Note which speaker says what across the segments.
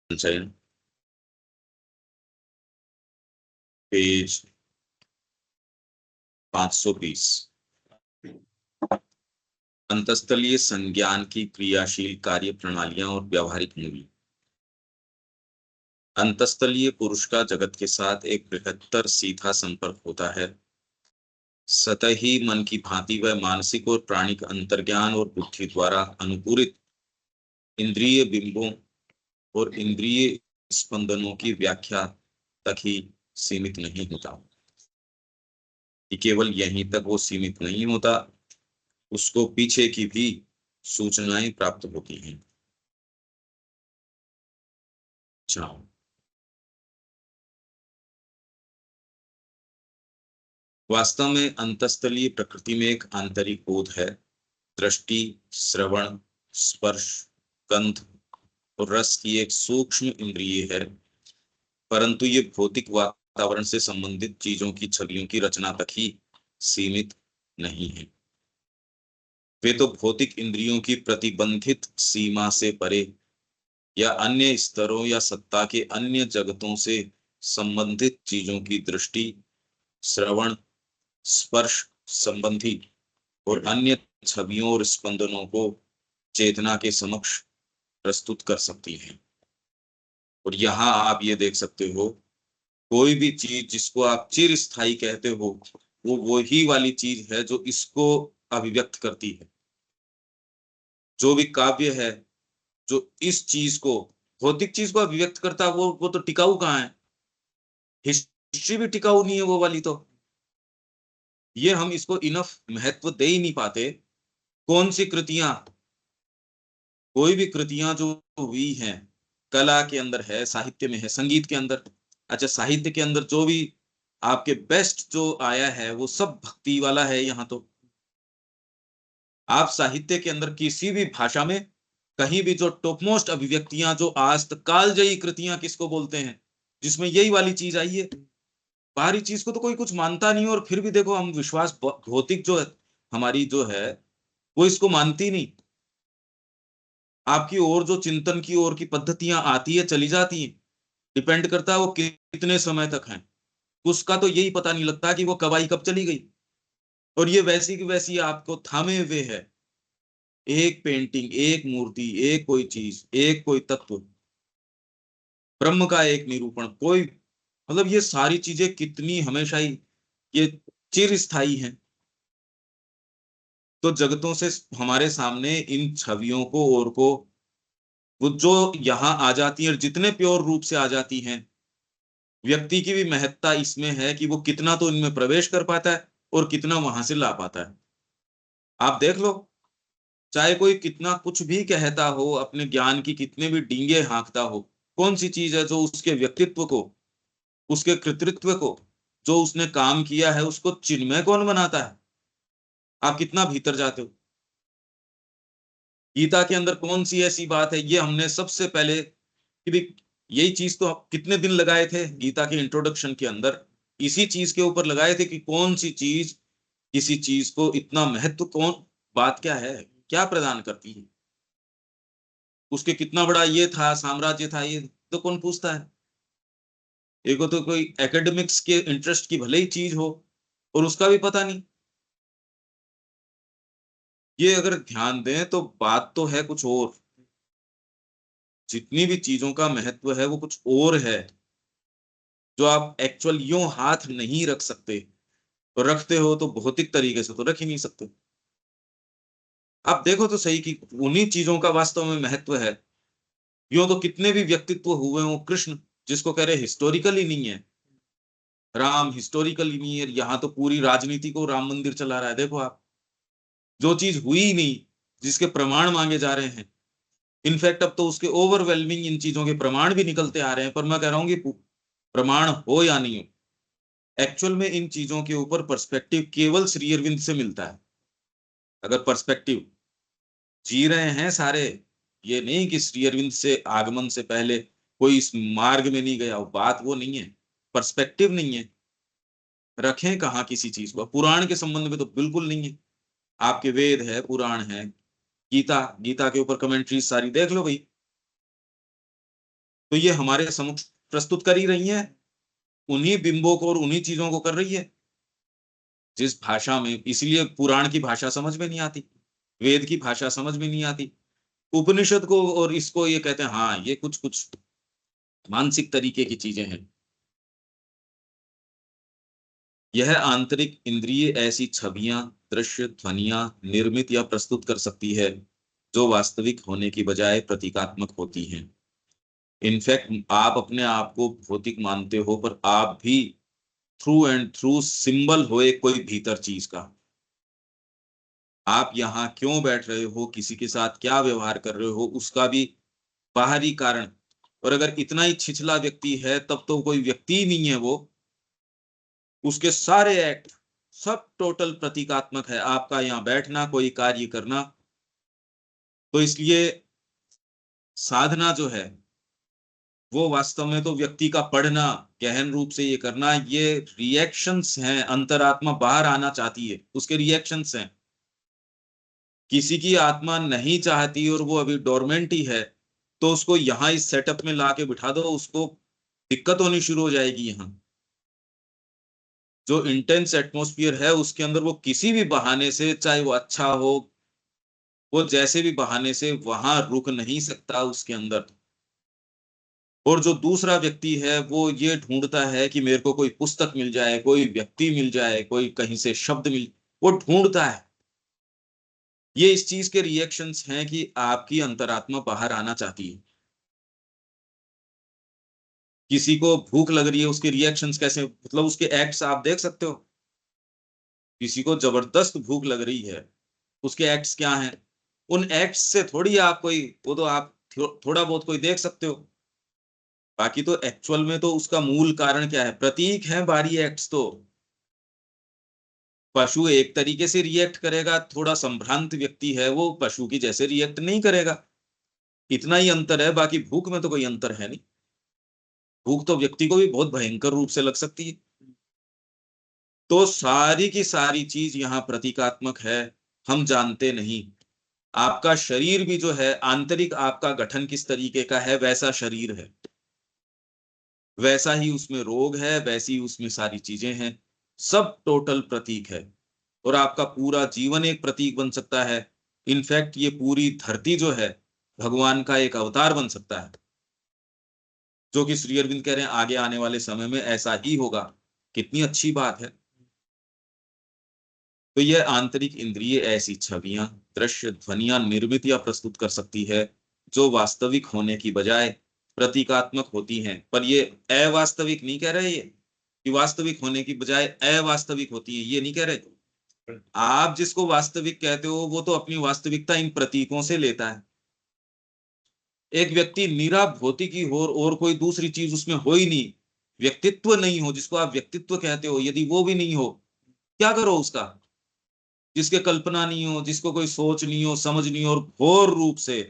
Speaker 1: चयन पेज 520। अंतःस्थलीय संज्ञान की क्रियाशील कार्य प्रणालियां और व्यावहारिक मूल्य। अंतःस्थलीय पुरुष का जगत के साथ एक बृहत्तर सीधा संपर्क होता है। सतही मन की भांति वह मानसिक और प्राणिक अंतर्ज्ञान और बुद्धि द्वारा अनुपूरित इंद्रिय बिंबों और इंद्रिय स्पंदनों की व्याख्या तक ही सीमित नहीं होता कि केवल यहीं तक वो सीमित नहीं होता, उसको पीछे की भी सूचनाएं प्राप्त होती हैं। अच्छा, वास्तव में अंतःस्थलीय प्रकृति में एक आंतरिक बोध है। दृष्टि, श्रवण, स्पर्श, गंध और रस की एक सूक्ष्म इंद्रिय है, परंतु ये भौतिक वातावरण से संबंधित चीजों की छवियों की रचना तक ही सीमित नहीं है। वे तो भौतिक इंद्रियों की प्रतिबंधित सीमा से परे या अन्य स्तरों या सत्ता के अन्य जगतों से संबंधित चीजों की दृष्टि, श्रवण, स्पर्श संबंधी और अन्य छवियों और स्पंदनों को चेतना के समक्ष प्रस्तुत कर सकती हैं। और यहाँ आप ये देख सकते हो, कोई भी चीज जिसको आप चिरस्थायी कहते हो, वो वही वाली चीज है जो इसको अभिव्यक्त करती है। जो भी काव्य है जो इस चीज को, भौतिक चीज को अभिव्यक्त करता है, वो तो टिकाऊ कहाँ है? हिस्ट्री भी टिकाऊ नहीं है वो वाली तो। ये हम इसको इनफ महत्व दे ही नहीं पाते। कौन सी कृतियां, कोई भी कृतियां जो हुई हैं, कला के अंदर है, साहित्य में है, संगीत के अंदर, अच्छा साहित्य के अंदर जो भी आपके बेस्ट जो आया है वो सब भक्ति वाला है। यहाँ तो आप साहित्य के अंदर किसी भी भाषा में कहीं भी जो टॉप मोस्ट अभिव्यक्तियां, जो आज तक कालजयी कृतियां किसको बोलते हैं, जिसमें यही वाली चीज आई है। बाहरी चीज को तो कोई कुछ मानता नहीं, और फिर भी देखो हम विश्वास, भौतिक जो है हमारी जो है वो इसको मानती नहीं। आपकी और जो चिंतन की ओर की पद्धतियां आती है चली जाती हैं, डिपेंड करता है वो कितने समय तक है। उसका तो यही पता नहीं लगता कि वो कब आई कब चली गई। और ये वैसी की वैसी आपको थामे हुए है। एक पेंटिंग, एक मूर्ति, एक कोई चीज, एक कोई तत्व, ब्रह्म का एक निरूपण, कोई मतलब ये सारी चीजें कितनी हमेशा ही ये चिर स्थायी हैं। तो जगतों से हमारे सामने इन छवियों को और को वो जो यहाँ आ जाती है, और जितने प्योर रूप से आ जाती हैं, व्यक्ति की भी महत्ता इसमें है कि वो कितना तो इनमें प्रवेश कर पाता है और कितना वहां से ला पाता है। आप देख लो, चाहे कोई कितना कुछ भी कहता हो, अपने ज्ञान की कितने भी डींगे हाँकता हो, कौन सी चीज है जो उसके व्यक्तित्व को, उसके कृतित्व को, जो उसने काम किया है उसको चिन्मय कौन बनाता है? आप कितना भीतर जाते हो। गीता के अंदर कौन सी ऐसी बात है, ये हमने सबसे पहले कि भी यही चीज तो कितने दिन लगाए थे गीता के इंट्रोडक्शन के अंदर, इसी चीज के ऊपर लगाए थे कि कौन सी चीज किसी चीज को इतना महत्व, कौन बात क्या है, क्या प्रदान करती है, उसके कितना बड़ा ये था साम्राज्य था, ये तो कौन पूछता है। एक तो कोई एकेडमिक्स के इंटरेस्ट की भले ही चीज हो और उसका भी पता नहीं। ये अगर ध्यान दें तो बात तो है कुछ और, जितनी भी चीजों का महत्व है वो कुछ और है, जो आप एक्चुअल यूं हाथ नहीं रख सकते। तो रखते हो तो भौतिक तरीके से तो रख ही नहीं सकते। आप देखो तो सही कि उन्हीं चीजों का वास्तव में महत्व है। यूं तो कितने भी व्यक्तित्व हुए हो, कृष्ण जिसको कह रहे हिस्टोरिकल ही नहीं है, राम हिस्टोरिकल ही नहीं है, यहाँ तो पूरी राजनीति को राम मंदिर चला रहा है। देखो आप, जो चीज हुई ही नहीं, जिसके प्रमाण मांगे जा रहे हैं, इनफैक्ट अब तो उसके ओवरवेलमिंग इन चीजों के प्रमाण भी निकलते आ रहे हैं। पर मैं कह रहा हूँ कि प्रमाण हो या नहीं हो, एक्चुअल में इन चीजों के ऊपर पर्सपेक्टिव केवल श्री अरविंद से मिलता है। अगर पर्सपेक्टिव जी रहे हैं सारे, ये नहीं कि श्री अरविंद से आगमन से पहले कोई इस मार्ग में नहीं गया, वो बात वो नहीं है। पर्सपेक्टिव नहीं है, रखें कहाँ किसी चीज को, पुराण के संबंध में तो बिल्कुल नहीं है। आपके वेद है, पुराण है, गीता, गीता के ऊपर कमेंट्री सारी देख लो भाई। तो ये हमारे समक्ष प्रस्तुत कर ही रही हैं, उन्हीं बिंबों को और उन्हीं चीजों को कर रही है जिस भाषा में। इसलिए पुराण की भाषा समझ में नहीं आती, वेद की भाषा समझ में नहीं आती, उपनिषद को और इसको ये कहते हैं हाँ ये कुछ कुछ मानसिक तरीके की चीजें हैं। यह आंतरिक इंद्रिय ऐसी छवियां, दृश्य, ध्वनियां निर्मित या प्रस्तुत कर सकती है जो वास्तविक होने की बजाय प्रतीकात्मक होती हैं। इनफैक्ट आप अपने आप को भौतिक मानते हो, पर आप भी थ्रू एंड थ्रू सिंबल हो एक कोई भीतर चीज का। आप यहाँ क्यों बैठ रहे हो, किसी के साथ क्या व्यवहार कर रहे हो, उसका भी बाहरी कारण। और अगर इतना ही छिछला व्यक्ति है तब तो कोई व्यक्ति ही नहीं है वो, उसके सारे एक्ट सब टोटल प्रतीकात्मक है। आपका यहाँ बैठना, कोई कार्य करना। तो इसलिए साधना जो है वो वास्तव में तो व्यक्ति का पढ़ना, गहन रूप से ये करना, ये रिएक्शंस हैं। अंतरात्मा बाहर आना चाहती है, उसके रिएक्शंस हैं। किसी की आत्मा नहीं चाहती और वो अभी डोरमेंट ही है, तो उसको यहाँ इस सेटअप में लाके बिठा दो, उसको दिक्कत होनी शुरू हो जाएगी। यहाँ जो इंटेंस एटमॉस्फेयर है उसके अंदर वो किसी भी बहाने से, चाहे वो अच्छा हो, वो जैसे भी बहाने से वहां रुक नहीं सकता उसके अंदर। और जो दूसरा व्यक्ति है वो ये ढूंढता है कि मेरे को कोई पुस्तक मिल जाए, कोई व्यक्ति मिल जाए, कोई कहीं से शब्द मिल, वो ढूंढता है। ये इस चीज के रिएक्शंस हैं कि आपकी अंतरात्मा बाहर आना चाहती है। किसी को भूख लग रही है, उसके रिएक्शंस कैसे, मतलब उसके एक्ट्स आप देख सकते हो। किसी को जबरदस्त भूख लग रही है, उसके एक्ट्स क्या हैं। उन एक्ट्स से थोड़ी आप कोई, वो तो आप थोड़ा बहुत कोई देख सकते हो। बाकी तो एक्चुअल में तो उसका मूल कारण क्या है, प्रतीक है बाहरी एक्ट्स तो। पशु एक तरीके से रिएक्ट करेगा, थोड़ा संभ्रांत व्यक्ति है वो पशु की जैसे रिएक्ट नहीं करेगा। इतना ही अंतर है, बाकी भूख में तो कोई अंतर है नहीं। भूख तो व्यक्ति को भी बहुत भयंकर रूप से लग सकती है। तो सारी की सारी चीज यहाँ प्रतीकात्मक है, हम जानते नहीं। आपका शरीर भी जो है, आंतरिक आपका गठन किस तरीके का है वैसा शरीर है, वैसा ही उसमें रोग है, वैसी उसमें सारी चीजें हैं। सब टोटल प्रतीक है। और आपका पूरा जीवन एक प्रतीक बन सकता है। इनफैक्ट ये पूरी धरती जो है भगवान का एक अवतार बन सकता है, जो कि श्री अरविंद कह रहे हैं आगे आने वाले समय में ऐसा ही होगा। कितनी अच्छी बात है। तो यह आंतरिक इंद्रिय ऐसी छवियां, दृश्य, ध्वनियां निर्मित या प्रस्तुत कर सकती है जो वास्तविक होने की बजाय प्रतीकात्मक होती हैं। पर ये अवास्तविक नहीं कह रहे, ये कि वास्तविक होने की बजाय अवास्तविक होती है, ये नहीं कह रहे। आप जिसको वास्तविक कहते हो वो तो अपनी वास्तविकता इन प्रतीकों से लेता है। एक व्यक्ति निरा भौतिकी हो और कोई दूसरी चीज उसमें हो ही नहीं, व्यक्तित्व नहीं हो, जिसको आप व्यक्तित्व कहते हो, यदि वो भी नहीं हो, क्या करो उसका। जिसके कल्पना नहीं हो, जिसको कोई सोच नहीं हो, समझ नहीं हो, और घोर रूप से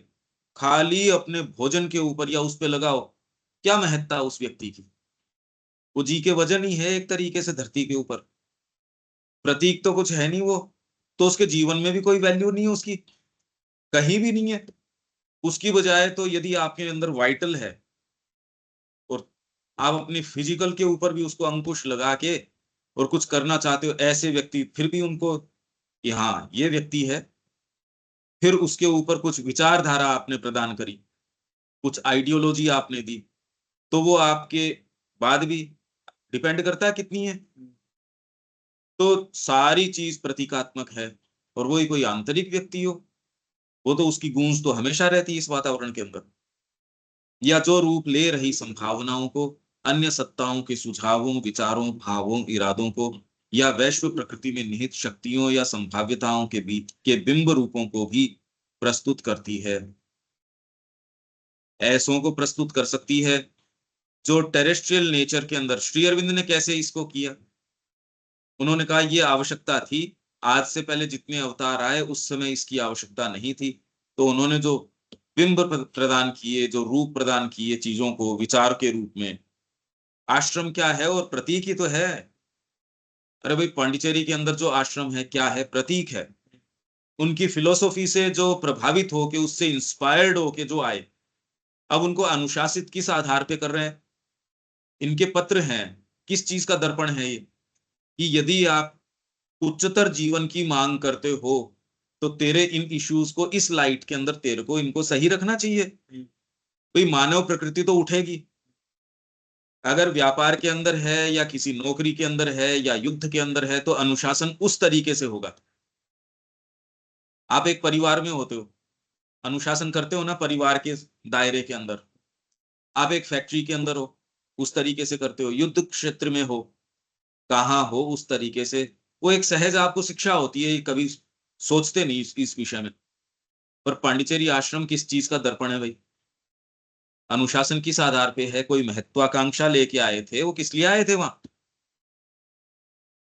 Speaker 1: खाली अपने भोजन के ऊपर या उस पे लगाओ, क्या महत्ता उस व्यक्ति की। वो जी के वजन ही है एक तरीके से धरती के ऊपर, प्रतीक तो कुछ है नहीं वो। तो उसके जीवन में भी कोई वैल्यू नहीं है उसकी, कहीं भी नहीं है। उसकी बजाय तो यदि आपके अंदर वाइटल है और आप अपनी फिजिकल के ऊपर भी उसको अंकुश लगा के और कुछ करना चाहते हो, ऐसे व्यक्ति फिर भी उनको कि हाँ ये व्यक्ति है, फिर उसके ऊपर कुछ विचारधारा आपने प्रदान करी, कुछ आइडियोलॉजी आपने दी, तो वो आपके बाद भी डिपेंड करता है कितनी है। तो सारी चीज प्रतीकात्मक है। और वही कोई आंतरिक व्यक्ति हो, वो तो उसकी गूंज तो हमेशा रहती है इस वातावरण के अंदर, या जो रूप ले रही संभावनाओं को, अन्य सत्ताओं के सुझावों, विचारों, भावों, इरादों को, या वैश्व प्रकृति में निहित शक्तियों या संभाव्यताओं के बीच के बिंब रूपों को भी प्रस्तुत करती है। ऐसों को प्रस्तुत कर सकती है जो टेरेस्ट्रियल नेचर के अंदर, श्री अरविंद ने कैसे इसको किया, उन्होंने कहा ये आवश्यकता थी। आज से पहले जितने अवतार आए उस समय इसकी आवश्यकता नहीं थी। तो उन्होंने जो बिंब प्रदान किए, जो रूप प्रदान किए चीजों को विचार के रूप में, आश्रम क्या है और प्रतीक ही तो है। अरे भाई पांडिचेरी के अंदर जो आश्रम है क्या है, प्रतीक है। उनकी फिलोसॉफी से जो प्रभावित होके, उससे इंस्पायर्ड होके जो आए, अब उनको अनुशासित किस आधार पे कर रहे हैं? इनके पत्र हैं, किस चीज का दर्पण है ये? कि यदि आप उच्चतर जीवन की मांग करते हो तो तेरे इन इश्यूज को इस लाइट के अंदर तेरे को इनको सही रखना चाहिए। भाई मानव प्रकृति तो उठेगी। अगर व्यापार के अंदर है या किसी नौकरी के अंदर है या युद्ध के अंदर है तो अनुशासन उस तरीके से होगा। आप एक परिवार में होते हो, अनुशासन करते हो ना परिवार के दायरे के अंदर। आप एक फैक्ट्री के अंदर हो, उस तरीके से करते हो। युद्ध क्षेत्र में हो, कहाँ हो, उस तरीके से। वो एक सहज आपको शिक्षा होती है, कभी सोचते नहीं इस विषय में। पर पांडिचेरी आश्रम किस चीज का दर्पण है भाई? अनुशासन किस आधार पे है? कोई महत्वाकांक्षा लेके आए थे? वो किस लिए आए थे वहां?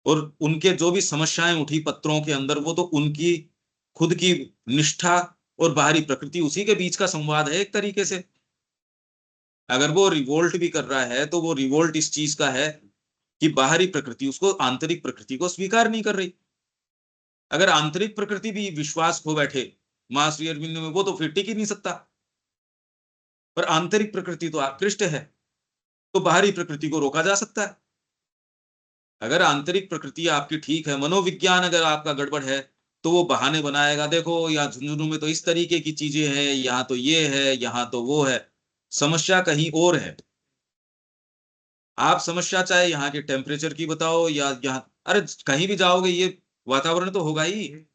Speaker 1: और उनके जो भी समस्याएं उठी पत्रों के अंदर, वो तो उनकी खुद की निष्ठा और बाहरी प्रकृति, उसी के बीच का संवाद है एक तरीके से। अगर वो रिवोल्ट भी कर रहा है तो वो रिवोल्ट इस चीज का है कि बाहरी प्रकृति उसको आंतरिक प्रकृति को स्वीकार नहीं कर रही। अगर आंतरिक प्रकृति भी विश्वास खो बैठे मां श्री अरविंद में, वो तो फिर टिक ही नहीं सकता। पर आंतरिक प्रकृति तो आकृष्ट है, तो बाहरी प्रकृति को रोका जा सकता है। अगर आंतरिक प्रकृति आपकी ठीक है, मनोविज्ञान अगर आपका गड़बड़ है, तो वो बहाने बनाएगा, देखो यहाँ झुंझुनू में तो इस तरीके की चीजें हैं, यहाँ तो ये है, यहाँ तो वो है। समस्या कहीं और है। आप समस्या चाहे यहाँ के टेम्परेचर की बताओ या यहाँ, अरे कहीं भी जाओगे ये वातावरण तो होगा ही।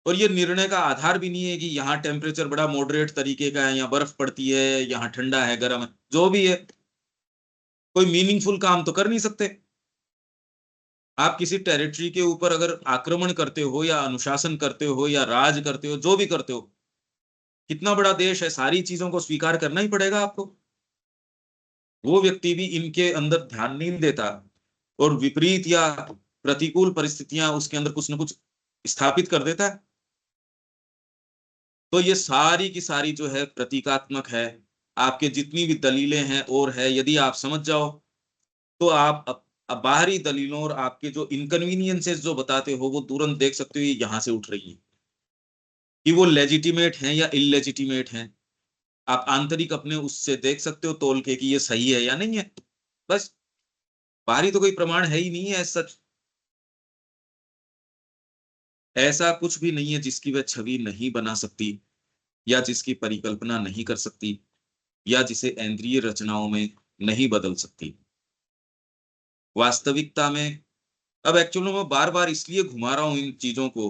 Speaker 1: और ये निर्णय का आधार भी नहीं है कि यहाँ टेम्परेचर बड़ा मॉडरेट तरीके का है, यहाँ बर्फ पड़ती है, यहाँ ठंडा है, गर्म है, जो भी है। कोई मीनिंगफुल काम तो कर नहीं सकते। आप किसी टेरिटरी के ऊपर अगर आक्रमण करते हो या अनुशासन करते हो या राज करते हो, जो भी करते हो, कितना बड़ा देश है, सारी चीजों को स्वीकार करना ही पड़ेगा आपको। वो व्यक्ति भी इनके अंदर ध्यान नहीं देता और विपरीत या प्रतिकूल परिस्थितियां उसके अंदर कुछ न कुछ स्थापित कर देता है। तो ये सारी की सारी जो है प्रतीकात्मक है। आपके जितनी भी दलीलें हैं और है, यदि आप समझ जाओ तो आप अब बाहरी दलीलों और आपके जो इनकन्वीनियंसेस जो बताते हो वो तुरंत देख सकते हो ये यहाँ से उठ रही है कि वो लेजिटिमेट हैं या इलेजिटिमेट हैं। आप आंतरिक अपने उससे देख सकते हो तोल के कि ये सही है या नहीं है। बस, बाहरी तो कोई प्रमाण है ही नहीं है सच। ऐसा कुछ भी नहीं है जिसकी वह छवि नहीं बना सकती या जिसकी परिकल्पना नहीं कर सकती या जिसे इंद्रिय रचनाओं में नहीं बदल सकती। वास्तविकता में, अब एक्चुअली मैं बार बार इसलिए घुमा रहा हूं इन चीजों को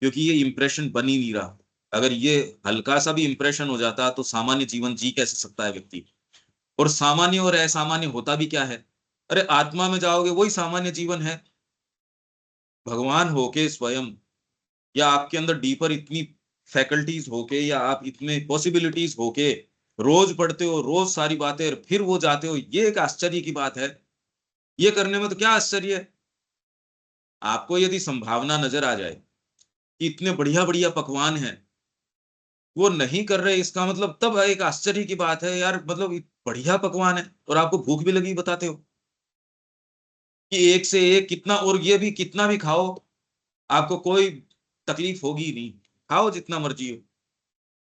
Speaker 1: क्योंकि ये इंप्रेशन बन ही नहीं रहा। अगर ये हल्का सा भी इंप्रेशन हो जाता तो सामान्य जीवन जी कैसे सकता है व्यक्ति? और सामान्य और असामान्य होता भी क्या है? अरे आत्मा में जाओगे वही सामान्य जीवन है। भगवान होके स्वयं या आपके अंदर डीपर इतनी फैकल्टीज होके या आप इतने पॉसिबिलिटीज होके रोज पढ़ते हो, रोज सारी बातें, फिर वो जाते हो, ये एक आश्चर्य की बात है। ये करने में तो क्या आश्चर्य है? आपको यदि संभावना नजर आ जाए कि इतने बढ़िया बढ़िया पकवान हैं, वो नहीं कर रहे, इसका मतलब तब एक आश्चर्य की बात है यार। मतलब बढ़िया पकवान है और आपको भूख भी लगी, बताते हो कि एक से एक कितना, और ये भी कितना भी खाओ आपको कोई तकलीफ होगी नहीं। खाओ जितना मर्जी हो।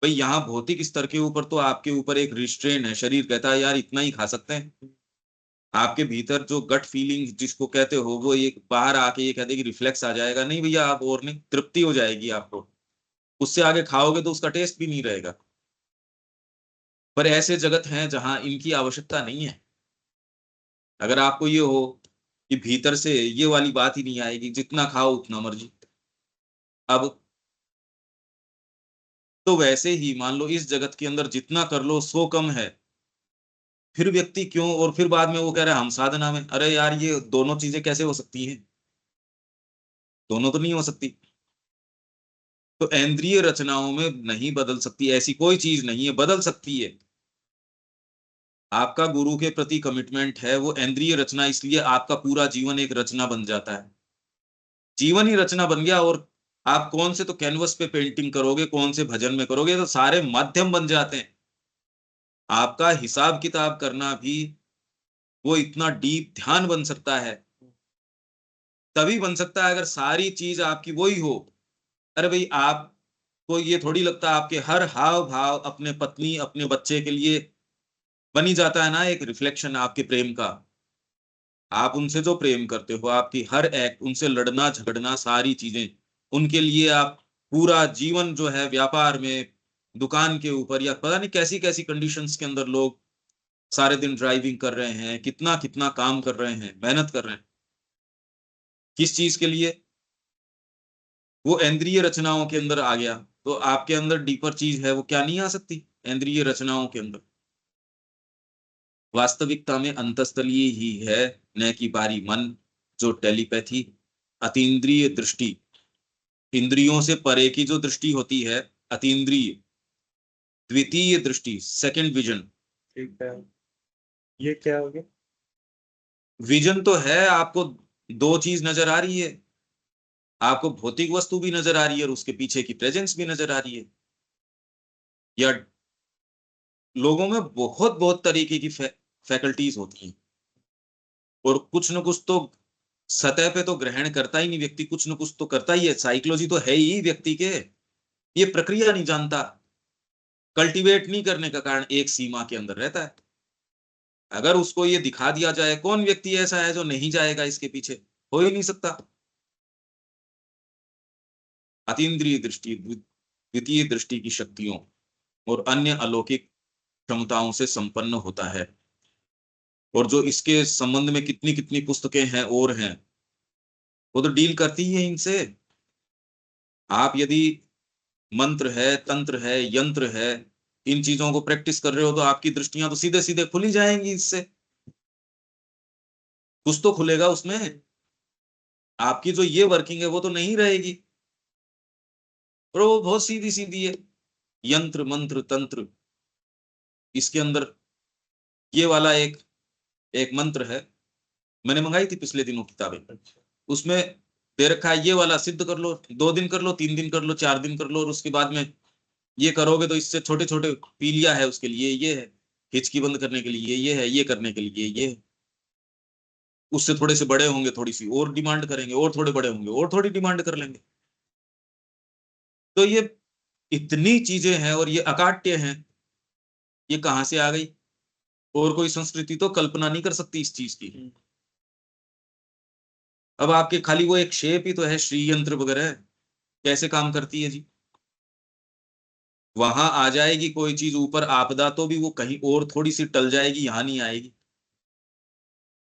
Speaker 1: भाई यहाँ भौतिक स्तर के ऊपर तो आपके ऊपर एक रिस्ट्रेन है, शरीर कहता है यार इतना ही खा सकते हैं। आपके भीतर जो गट फीलिंग जिसको कहते हो, वो एक बाहर आके ये कहते हैं कि रिफ्लेक्स आ जाएगा, नहीं भैया आप और नहीं, तृप्ति हो जाएगी आपको। उससे आगे खाओगे तो उसका टेस्ट भी नहीं रहेगा। पर ऐसे जगत हैं जहां इनकी आवश्यकता नहीं है। अगर आपको ये हो कि भीतर से ये वाली बात ही नहीं आएगी, जितना खाओ उतना मर्जी। अब तो वैसे ही मान लो इस जगत के अंदर जितना कर लो सो कम है। फिर व्यक्ति क्यों, और फिर बाद में वो कह रहा है हम साधना में। अरे यार ये दोनों चीजें कैसे हो सकती हैं? दोनों तो नहीं हो सकती। तो इंद्रिय रचनाओं में नहीं बदल सकती, ऐसी कोई चीज नहीं है। बदल सकती है, आपका गुरु के प्रति कमिटमेंट है, वो इंद्रिय रचना, इसलिए आपका पूरा जीवन एक रचना बन जाता है। जीवन ही रचना बन गया। और आप कौन से तो कैनवस पे पेंटिंग करोगे, कौन से भजन में करोगे, तो सारे माध्यम बन जाते हैं। आपका हिसाब किताब करना भी वो इतना डीप ध्यान बन सकता है, तभी बन सकता है अगर सारी चीज आपकी वही हो। अरे भाई आप को ये थोड़ी लगता है आपके हर हाव भाव अपने पत्नी अपने बच्चे के लिए बनी जाता है ना, एक रिफ्लेक्शन आपके प्रेम का। आप उनसे जो प्रेम करते हो, आपकी हर एक्ट, उनसे लड़ना झगड़ना सारी चीजें, उनके लिए आप पूरा जीवन जो है व्यापार में, दुकान के ऊपर, या पता नहीं कैसी कैसी कंडीशंस के अंदर लोग सारे दिन ड्राइविंग कर रहे हैं, कितना कितना काम कर रहे हैं, मेहनत कर रहे हैं, किस चीज के लिए? वो इंद्रिय रचनाओं के अंदर आ गया, तो आपके अंदर डीपर चीज है वो क्या नहीं आ सकती इंद्रिय रचनाओं के अंदर? वास्तविकता में अंतस्थलीय ही है, न कि बारी मन, जो टेलीपैथी, अतीन्द्रिय दृष्टि, इंद्रियों से परे की जो दृष्टि होती है, अतीन्द्रिय, द्वितीय दृष्टि, सेकंड विजन।
Speaker 2: ठीक है, ये क्या हो गया?
Speaker 1: विजन तो है, आपको दो चीज नजर आ रही है, आपको भौतिक वस्तु भी नजर आ रही है और उसके पीछे की प्रेजेंस भी नजर आ रही है। या लोगों में बहुत बहुत तरीके की फैकल्टीज होती हैं, और कुछ न कुछ तो सतह पे तो ग्रहण करता ही नहीं व्यक्ति, कुछ न कुछ तो करता ही है, साइकोलॉजी तो है ही व्यक्ति के, ये प्रक्रिया नहीं जानता, कल्टीवेट नहीं करने का कारण एक सीमा के अंदर रहता है। अगर उसको ये दिखा दिया जाए, कौन व्यक्ति ऐसा है जो नहीं जाएगा इसके पीछे? हो ही नहीं सकता। अतीन्द्रिय दृष्टि, द्वितीय दृष्टि की शक्तियों और अन्य अलौकिक क्षमताओं से संपन्न होता है, और जो इसके संबंध में कितनी कितनी पुस्तकें हैं और हैं, वो तो डील करती ही है इनसे। आप यदि मंत्र है, तंत्र है, यंत्र है, इन चीजों को प्रैक्टिस कर रहे हो, तो आपकी दृष्टियां तो सीधे सीधे खुली जाएंगी इससे, कुछ तो खुलेगा उसमें। आपकी जो ये वर्किंग है वो तो नहीं रहेगी, और वो बहुत सीधी सीधी है। यंत्र मंत्र तंत्र, इसके अंदर ये वाला एक एक मंत्र है, मैंने मंगाई थी पिछले दिनों किताबें, उसमें दे रखा है ये वाला सिद्ध कर लो, 2 दिन कर लो, 3 दिन कर लो, 4 दिन कर लो, और उसके बाद में ये करोगे तो इससे छोटे छोटे पीलिया है उसके लिए ये है, हिचकी बंद करने के लिए ये है, ये करने के लिए ये है। उससे थोड़े से बड़े होंगे, थोड़ी सी और डिमांड करेंगे, और थोड़े बड़े होंगे और थोड़ी डिमांड कर लेंगे। तो ये इतनी चीजें हैं और ये अकाट्य हैं, ये कहाँ से आ गई? और कोई संस्कृति तो कल्पना नहीं कर सकती इस चीज की। अब आपके खाली वो एक शेप ही तो है, श्री यंत्र वगैरह कैसे काम करती है जी? वहां आ जाएगी कोई चीज ऊपर आपदा, तो भी वो कहीं और थोड़ी सी टल जाएगी, यहां नहीं आएगी।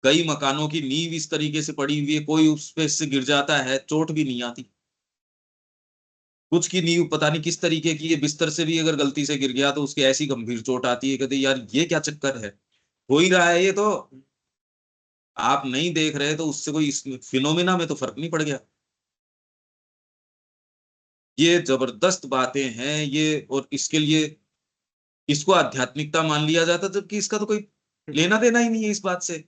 Speaker 1: कई मकानों की नींव इस तरीके से पड़ी हुई है, कोई उस पे से गिर जाता है चोट भी नहीं आती। कुछ की नींव पता नहीं किस तरीके की है, बिस्तर से भी अगर गलती से गिर गया तो उसकी ऐसी गंभीर चोट आती है, कहते यार ये क्या चक्कर है, हो ही रहा है ये तो, आप नहीं देख रहे तो उससे कोई फिनोमिना में तो फर्क नहीं पड़ गया। ये जबरदस्त बातें हैं ये, और इसके लिए इसको आध्यात्मिकता मान लिया जाता, जबकि इसका तो कोई लेना देना ही नहीं है इस बात से।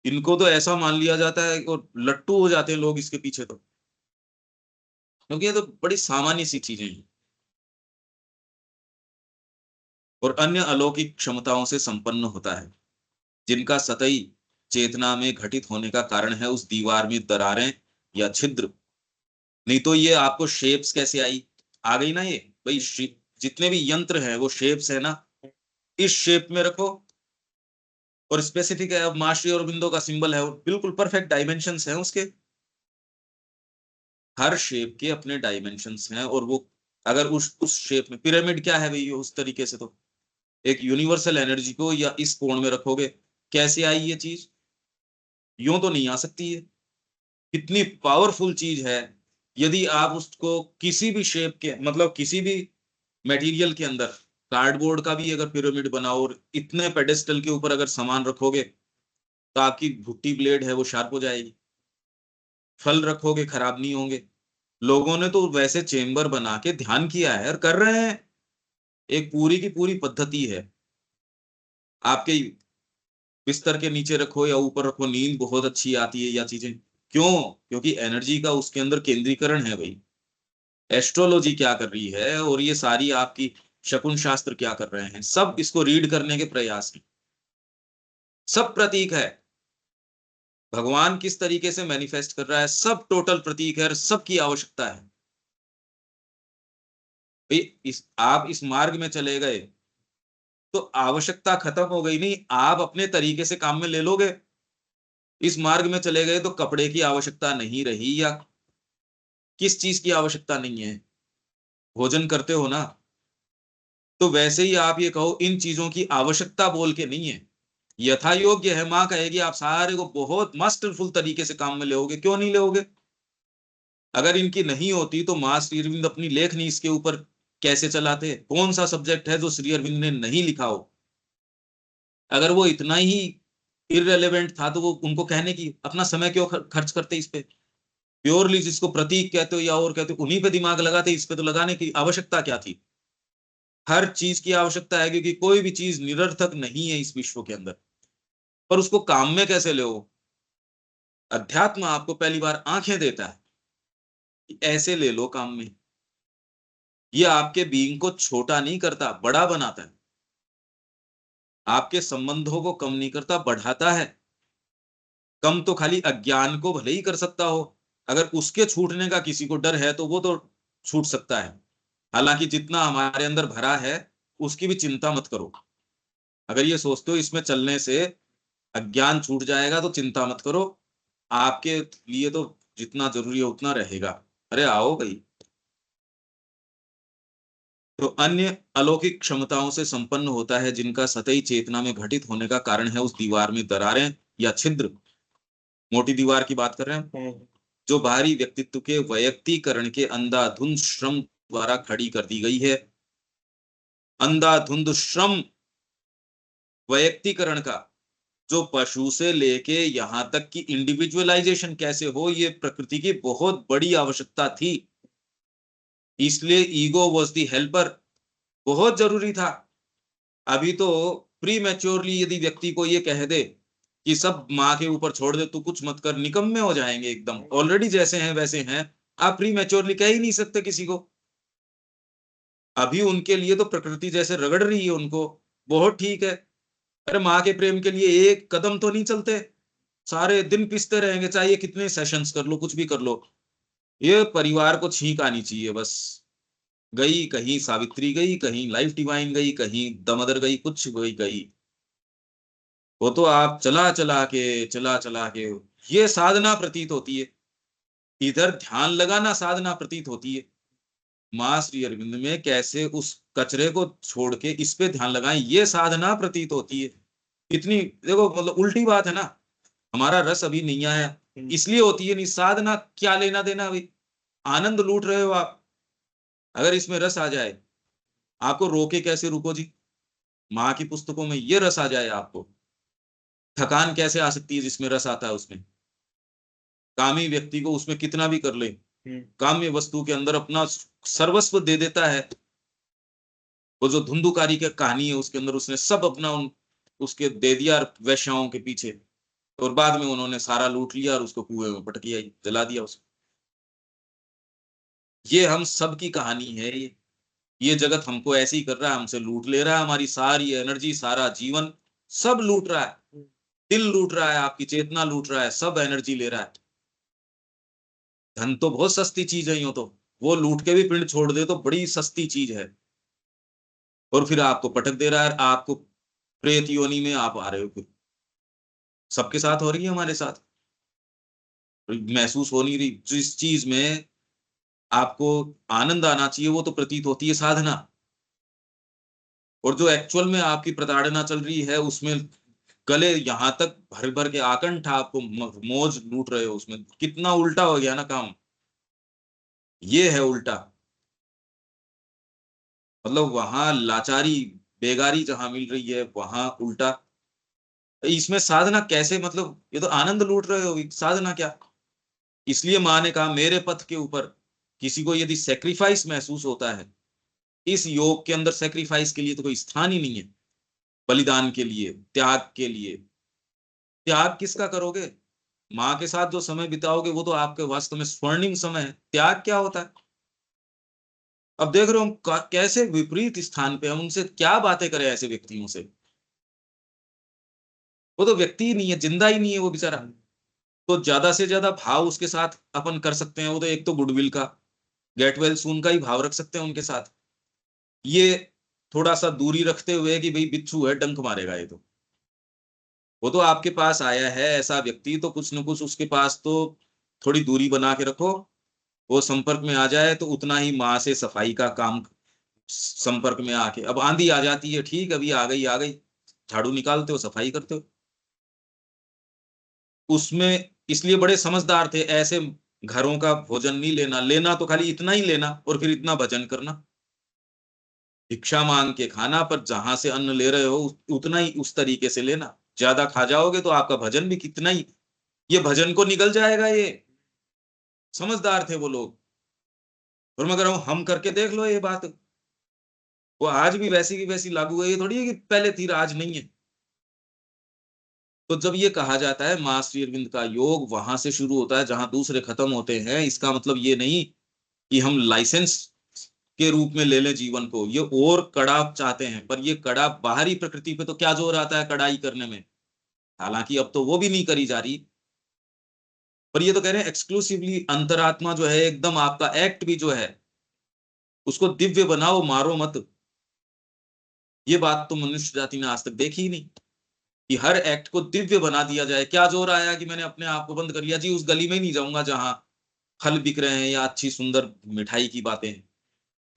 Speaker 1: इनको तो ऐसा मान लिया जाता है और लट्टू हो जाते हैं लोग इसके पीछे तो, क्योंकि ये तो बड़ी सामान्य सी चीजें हैं, और अन्य अलौकिक क्षमताओं से संपन्न होता है, जिनका सतही चेतना में घटित होने का कारण है उस दीवार में दरारें या छिद्र। नहीं तो ये आपको शेप्स कैसे आई? आ गई ना ये भाई, जितने भी यंत्र हैं वो शेप्स है ना, इस शेप में रखो, और स्पेसिफिक है, अब माँ श्री अरविंदो का सिंबल है, और बिल्कुल परफेक्ट डायमेंशंस हैं उसके, हर शेप के अपने डायमेंशंस हैं, और वो अगर उस शेप में, पिरामिड क्या है भाई, उस तरीके से तो एक यूनिवर्सल एनर्जी को या इस कोण में रखोगे, कैसे आई ये चीज? यूं तो नहीं आ सकती है। कितनी पावरफुल चीज है, यदि आप उसको किसी भी शेप के, मतलब किसी भी मटेरियल के अंदर, कार्डबोर्ड का भी अगर पिरामिड बनाओ और इतने पेडेस्टल के ऊपर अगर सामान रखोगे, तो आपकी भुट्टी ब्लेड है वो शार्प हो जाएगी, फल रखोगे खराब नहीं होंगे। लोगों ने तो वैसे चेम्बर बना के ध्यान किया है और कर रहे हैं, एक पूरी की पूरी पद्धति है। आपके बिस्तर के नीचे रखो या ऊपर रखो, नींद बहुत अच्छी आती है, या चीजें क्यों? क्योंकि एनर्जी का उसके अंदर केंद्रीकरण है भाई। एस्ट्रोलॉजी क्या कर रही है, और ये सारी आपकी शकुन शास्त्र क्या कर रहे हैं, सब इसको रीड करने के प्रयास में, सब प्रतीक है। भगवान किस तरीके से मैनिफेस्ट कर रहा है, सब टोटल प्रतीक है, और सबकी आवश्यकता है। आप इस मार्ग में चले गए तो आवश्यकता खत्म हो गई नहीं, आप अपने तरीके से काम में ले लोगे। इस मार्ग में चले गए तो कपड़े की आवश्यकता नहीं रही, या किस चीज की आवश्यकता नहीं है, भोजन करते हो ना, तो वैसे ही आप ये कहो इन चीजों की आवश्यकता बोल के नहीं है, यथा योग्य है। माँ कहेगी आप सारे को बहुत मास्टरफुल तरीके से काम में लेोगे, क्यों नहीं लेोगे? अगर इनकी नहीं होती तो माँ श्री अरविंद अपनी लेखनी इसके ऊपर कैसे चलाते? कौन सा सब्जेक्ट है जो श्री अरविंद ने नहीं लिखा हो? अगर वो इतना ही इररेलेवेंट था तो वो उनको कहने की अपना समय क्यों खर्च करते इस पे? प्योरली जिसको प्रतीक कहते हो या और कहते हो, उन्हीं पे दिमाग लगाते, इस पे तो लगाने की आवश्यकता क्या थी? हर चीज की आवश्यकता है, क्योंकि कोई भी चीज निरर्थक नहीं है इस विश्व के अंदर। पर उसको काम में कैसे ले? अध्यात्म आपको पहली बार आंखें देता है कि ऐसे ले लो काम में। ये आपके बीइंग को छोटा नहीं करता, बड़ा बनाता है। आपके संबंधों को कम नहीं करता, बढ़ाता है। कम तो खाली अज्ञान को भले ही कर सकता हो, अगर उसके छूटने का किसी को डर है तो वो तो छूट सकता है। हालांकि जितना हमारे अंदर भरा है उसकी भी चिंता मत करो। अगर ये सोचते हो इसमें चलने से अज्ञान छूट जाएगा तो चिंता मत करो, आपके लिए तो जितना जरूरी है उतना रहेगा। अरे आओ भाई। तो अन्य अलौकिक क्षमताओं से संपन्न होता है जिनका सतही चेतना में घटित होने का कारण है उस दीवार में दरारें या छिद्र। मोटी दीवार की बात कर रहे हैं, जो बाहरी व्यक्तित्व के वैयक्तिकरण के अंधाधुंध श्रम द्वारा खड़ी कर दी गई है। अंधाधुंध श्रम वैयक्तिकरण का, जो पशु से लेके यहां तक कि इंडिविजुअलाइजेशन कैसे हो, ये प्रकृति की बहुत बड़ी आवश्यकता थी। इसलिए ईगो वॉज दी हेल्पर बहुत जरूरी था। अभी तो प्री मैच्योरली यदि व्यक्ति को ये कह दे कि सब माँ के ऊपर छोड़ दे, तू कुछ मत कर, निकम्मे हो जाएंगे एकदम। ऑलरेडी जैसे हैं वैसे हैं, आप प्री मैच्योरली कह ही नहीं सकते किसी को। अभी उनके लिए तो प्रकृति जैसे रगड़ रही है उनको, बहुत ठीक है। अरे माँ के प्रेम के लिए एक कदम तो नहीं चलते, सारे दिन पिसते रहेंगे, चाहे कितने सेशंस कर लो, कुछ भी कर लो। ये परिवार को छींक आनी चाहिए बस। गई कहीं सावित्री गई, कहीं लाइफ डिवाइन गई, कहीं दमदर गई, कुछ गई गई। वो तो आप चला चला के ये साधना प्रतीत होती है। इधर ध्यान लगाना साधना प्रतीत होती है। माँ श्री अरविंद में कैसे उस कचरे को छोड़ के इस पे ध्यान लगाएं, ये साधना प्रतीत होती है। इतनी देखो, मतलब उल्टी बात है ना। हमारा रस अभी नहीं आया इसलिए होती है नहीं साधना, क्या लेना देना अभी? आनंद लूट रहे हो आप। अगर इसमें रस आ जाए, आपको रोके कैसे रुको जी? माँ की पुस्तकों में ये रस आ जाए आपको, थकान कैसे आ सकती है जिसमें रस आता है उसमें? कामी व्यक्ति को उसमें कितना भी कर ले, काम्य वस्तु के अंदर अपना सर्वस्व दे देता है। वो जो धुंधुकारी की कहानी है उसके अंदर उसने सब अपना उसके दे दिया वैश्याओं के पीछे, और बाद में उन्होंने सारा लूट लिया और उसको कुएं में पटक दिया, जला दिया उसको। ये हम सब की कहानी है। ये जगत हमको ऐसे ही कर रहा है, हमसे लूट ले रहा है, हमारी सारी एनर्जी, सारा जीवन सब लूट रहा है। दिल लूट रहा है, आपकी चेतना लूट रहा है, सब एनर्जी ले रहा है। धन तो बहुत सस्ती चीज है, यूं तो वो लूट के भी पिंड छोड़ दे तो बड़ी सस्ती चीज है, और फिर आपको पटक दे रहा है। आपको प्रेत योनि में आप आ रहे हो, फिर सबके साथ हो रही है, हमारे साथ महसूस हो नहीं रही। जिस चीज में आपको आनंद आना चाहिए वो तो प्रतीत होती है साधना, और जो एक्चुअल में आपकी प्रताड़ना चल रही है उसमें गले यहां तक भर भर के आकंठ आपको मौज लूट रहे हो, उसमें कितना उल्टा हो गया ना काम। ये है उल्टा। मतलब वहां लाचारी बेगारी जहां मिल रही है वहां उल्टा। इसमें साधना कैसे? मतलब ये तो आनंद लूट रहे हो, साधना क्या? इसलिए माँ ने कहा मेरे पथ के ऊपर किसी को यदि सेक्रीफाइस महसूस होता है, इस योग के अंदर सेक्रीफाइस के लिए तो कोई स्थान ही नहीं है। बलिदान के लिए, त्याग के लिए। त्याग किसका करोगे? माँ के साथ जो समय बिताओगे वो तो आपके वास्तव में स्वर्णिम समय है। त्याग क्या होता है? अब देख रहे हो हम कैसे विपरीत स्थान पे, हम उनसे क्या बातें करें ऐसे व्यक्तियों से? वो तो व्यक्ति ही नहीं है, जिंदा ही नहीं है वो बेचारा। तो ज्यादा से ज्यादा भाव उसके साथ अपन कर सकते हैं, वो तो एक तो गुडविल का, गेट वेल सून का ही भाव रख सकते हैं उनके साथ। ये थोड़ा सा दूरी रखते हुए कि भाई बिच्छू है, डंक मारेगा ये तो। वो तो आपके पास आया है ऐसा व्यक्ति, तो कुछ न कुछ उसके पास तो थोड़ी दूरी बना के रखो। वो संपर्क में आ जाए तो उतना ही माँ से सफाई का काम, संपर्क में आके, अब आंधी आ जाती है, ठीक, अभी आ गई, झाड़ू निकालते हो, सफाई करते हो। उसमें इसलिए बड़े समझदार थे, ऐसे घरों का भोजन नहीं लेना, लेना तो खाली इतना ही लेना और फिर इतना भजन करना। भिक्षा मांग के खाना, पर जहां से अन्न ले रहे हो उतना ही उस तरीके से लेना। ज्यादा खा जाओगे तो आपका भजन भी कितना ही, ये भजन को निकल जाएगा ये। समझदार थे वो लोग। और मैं कह रहा हूं हम करके देख लो ये बात, वो आज भी वैसी की वैसी लागू है, ये थोड़ी है कि पहले थी आज नहीं है। तो जब ये कहा जाता है मां श्री अरविंद का योग वहां से शुरू होता है जहां दूसरे खत्म होते हैं, इसका मतलब ये नहीं कि हम लाइसेंस के रूप में ले लें जीवन को, ये और कड़ा चाहते हैं, पर ये कड़ा बाहरी प्रकृति पे तो क्या जोर आता है कड़ाई करने में। हालांकि अब तो वो भी नहीं करी जा रही, पर ये तो कह रहे हैं एक्सक्लूसिवली अंतरात्मा जो है, एकदम आपका एक्ट भी जो है उसको दिव्य बनाओ, मारो मत। ये बात तो मनुष्य जाति ने आज तक देखी ही नहीं कि हर एक्ट को दिव्य बना दिया जाए। क्या जोर आया कि मैंने अपने आप को बंद कर लिया जी, उस गली में ही नहीं जाऊंगा जहां फल बिक रहे हैं या अच्छी सुंदर मिठाई की बातें हैं।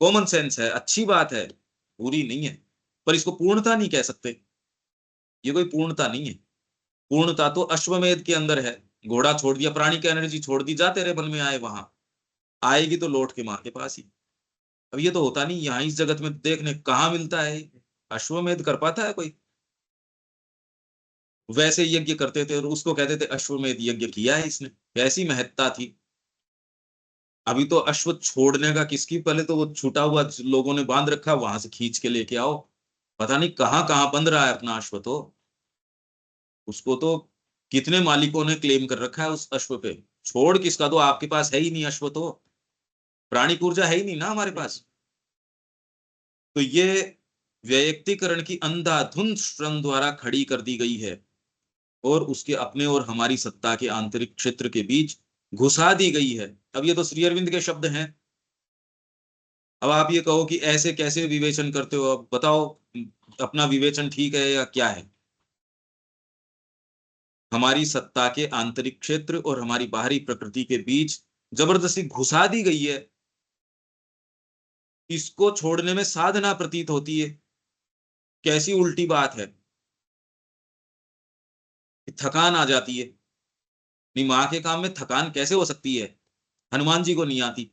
Speaker 1: कॉमन सेंस है, अच्छी बात है, बुरी नहीं है, पर इसको पूर्णता नहीं कह सकते। ये कोई पूर्णता नहीं है। पूर्णता तो अश्वमेध के अंदर है। घोड़ा छोड़ दिया, प्राणी की एनर्जी छोड़ दी, जा तेरे मन में आए वहां, आएगी तो लौट के मां के पास ही। अब ये तो होता नहीं, यहाँ इस जगत में देखने कहाँ मिलता है। अश्वमेध कर पाता है कोई? वैसे यज्ञ करते थे और उसको कहते थे अश्वमेध यज्ञ किया है इसने, ऐसी महत्ता थी। अभी तो अश्व छोड़ने का किसकी, पहले तो वो छूटा हुआ लोगों ने बांध रखा, वहां से खींच के लेके आओ। पता नहीं कहाँ कहाँ बंध रहा है अपना अश्व तो। उसको तो कितने मालिकों ने क्लेम कर रखा है उस अश्व पे। छोड़ किसका, तो आपके पास है ही नहीं अश्व तो, प्राणिक ऊर्जा है ही नहीं ना हमारे पास। तो ये व्यक्तिकरण की अंधाधुंध श्रम द्वारा खड़ी कर दी गई है और उसके अपने और हमारी सत्ता के आंतरिक क्षेत्र के बीच घुसा दी गई है। अब ये तो श्री अरविंद के शब्द हैं। अब आप ये कहो कि ऐसे कैसे विवेचन करते हो, अब बताओ अपना विवेचन ठीक है या क्या है। हमारी सत्ता के आंतरिक क्षेत्र और हमारी बाहरी प्रकृति के बीच जबरदस्ती घुसा दी गई है। इसको छोड़ने में साधना प्रतीत होती है। कैसी उल्टी बात है, थकान आ जाती है। नहीं, माँ के काम में थकान कैसे हो सकती है? हनुमान जी को नहीं आती,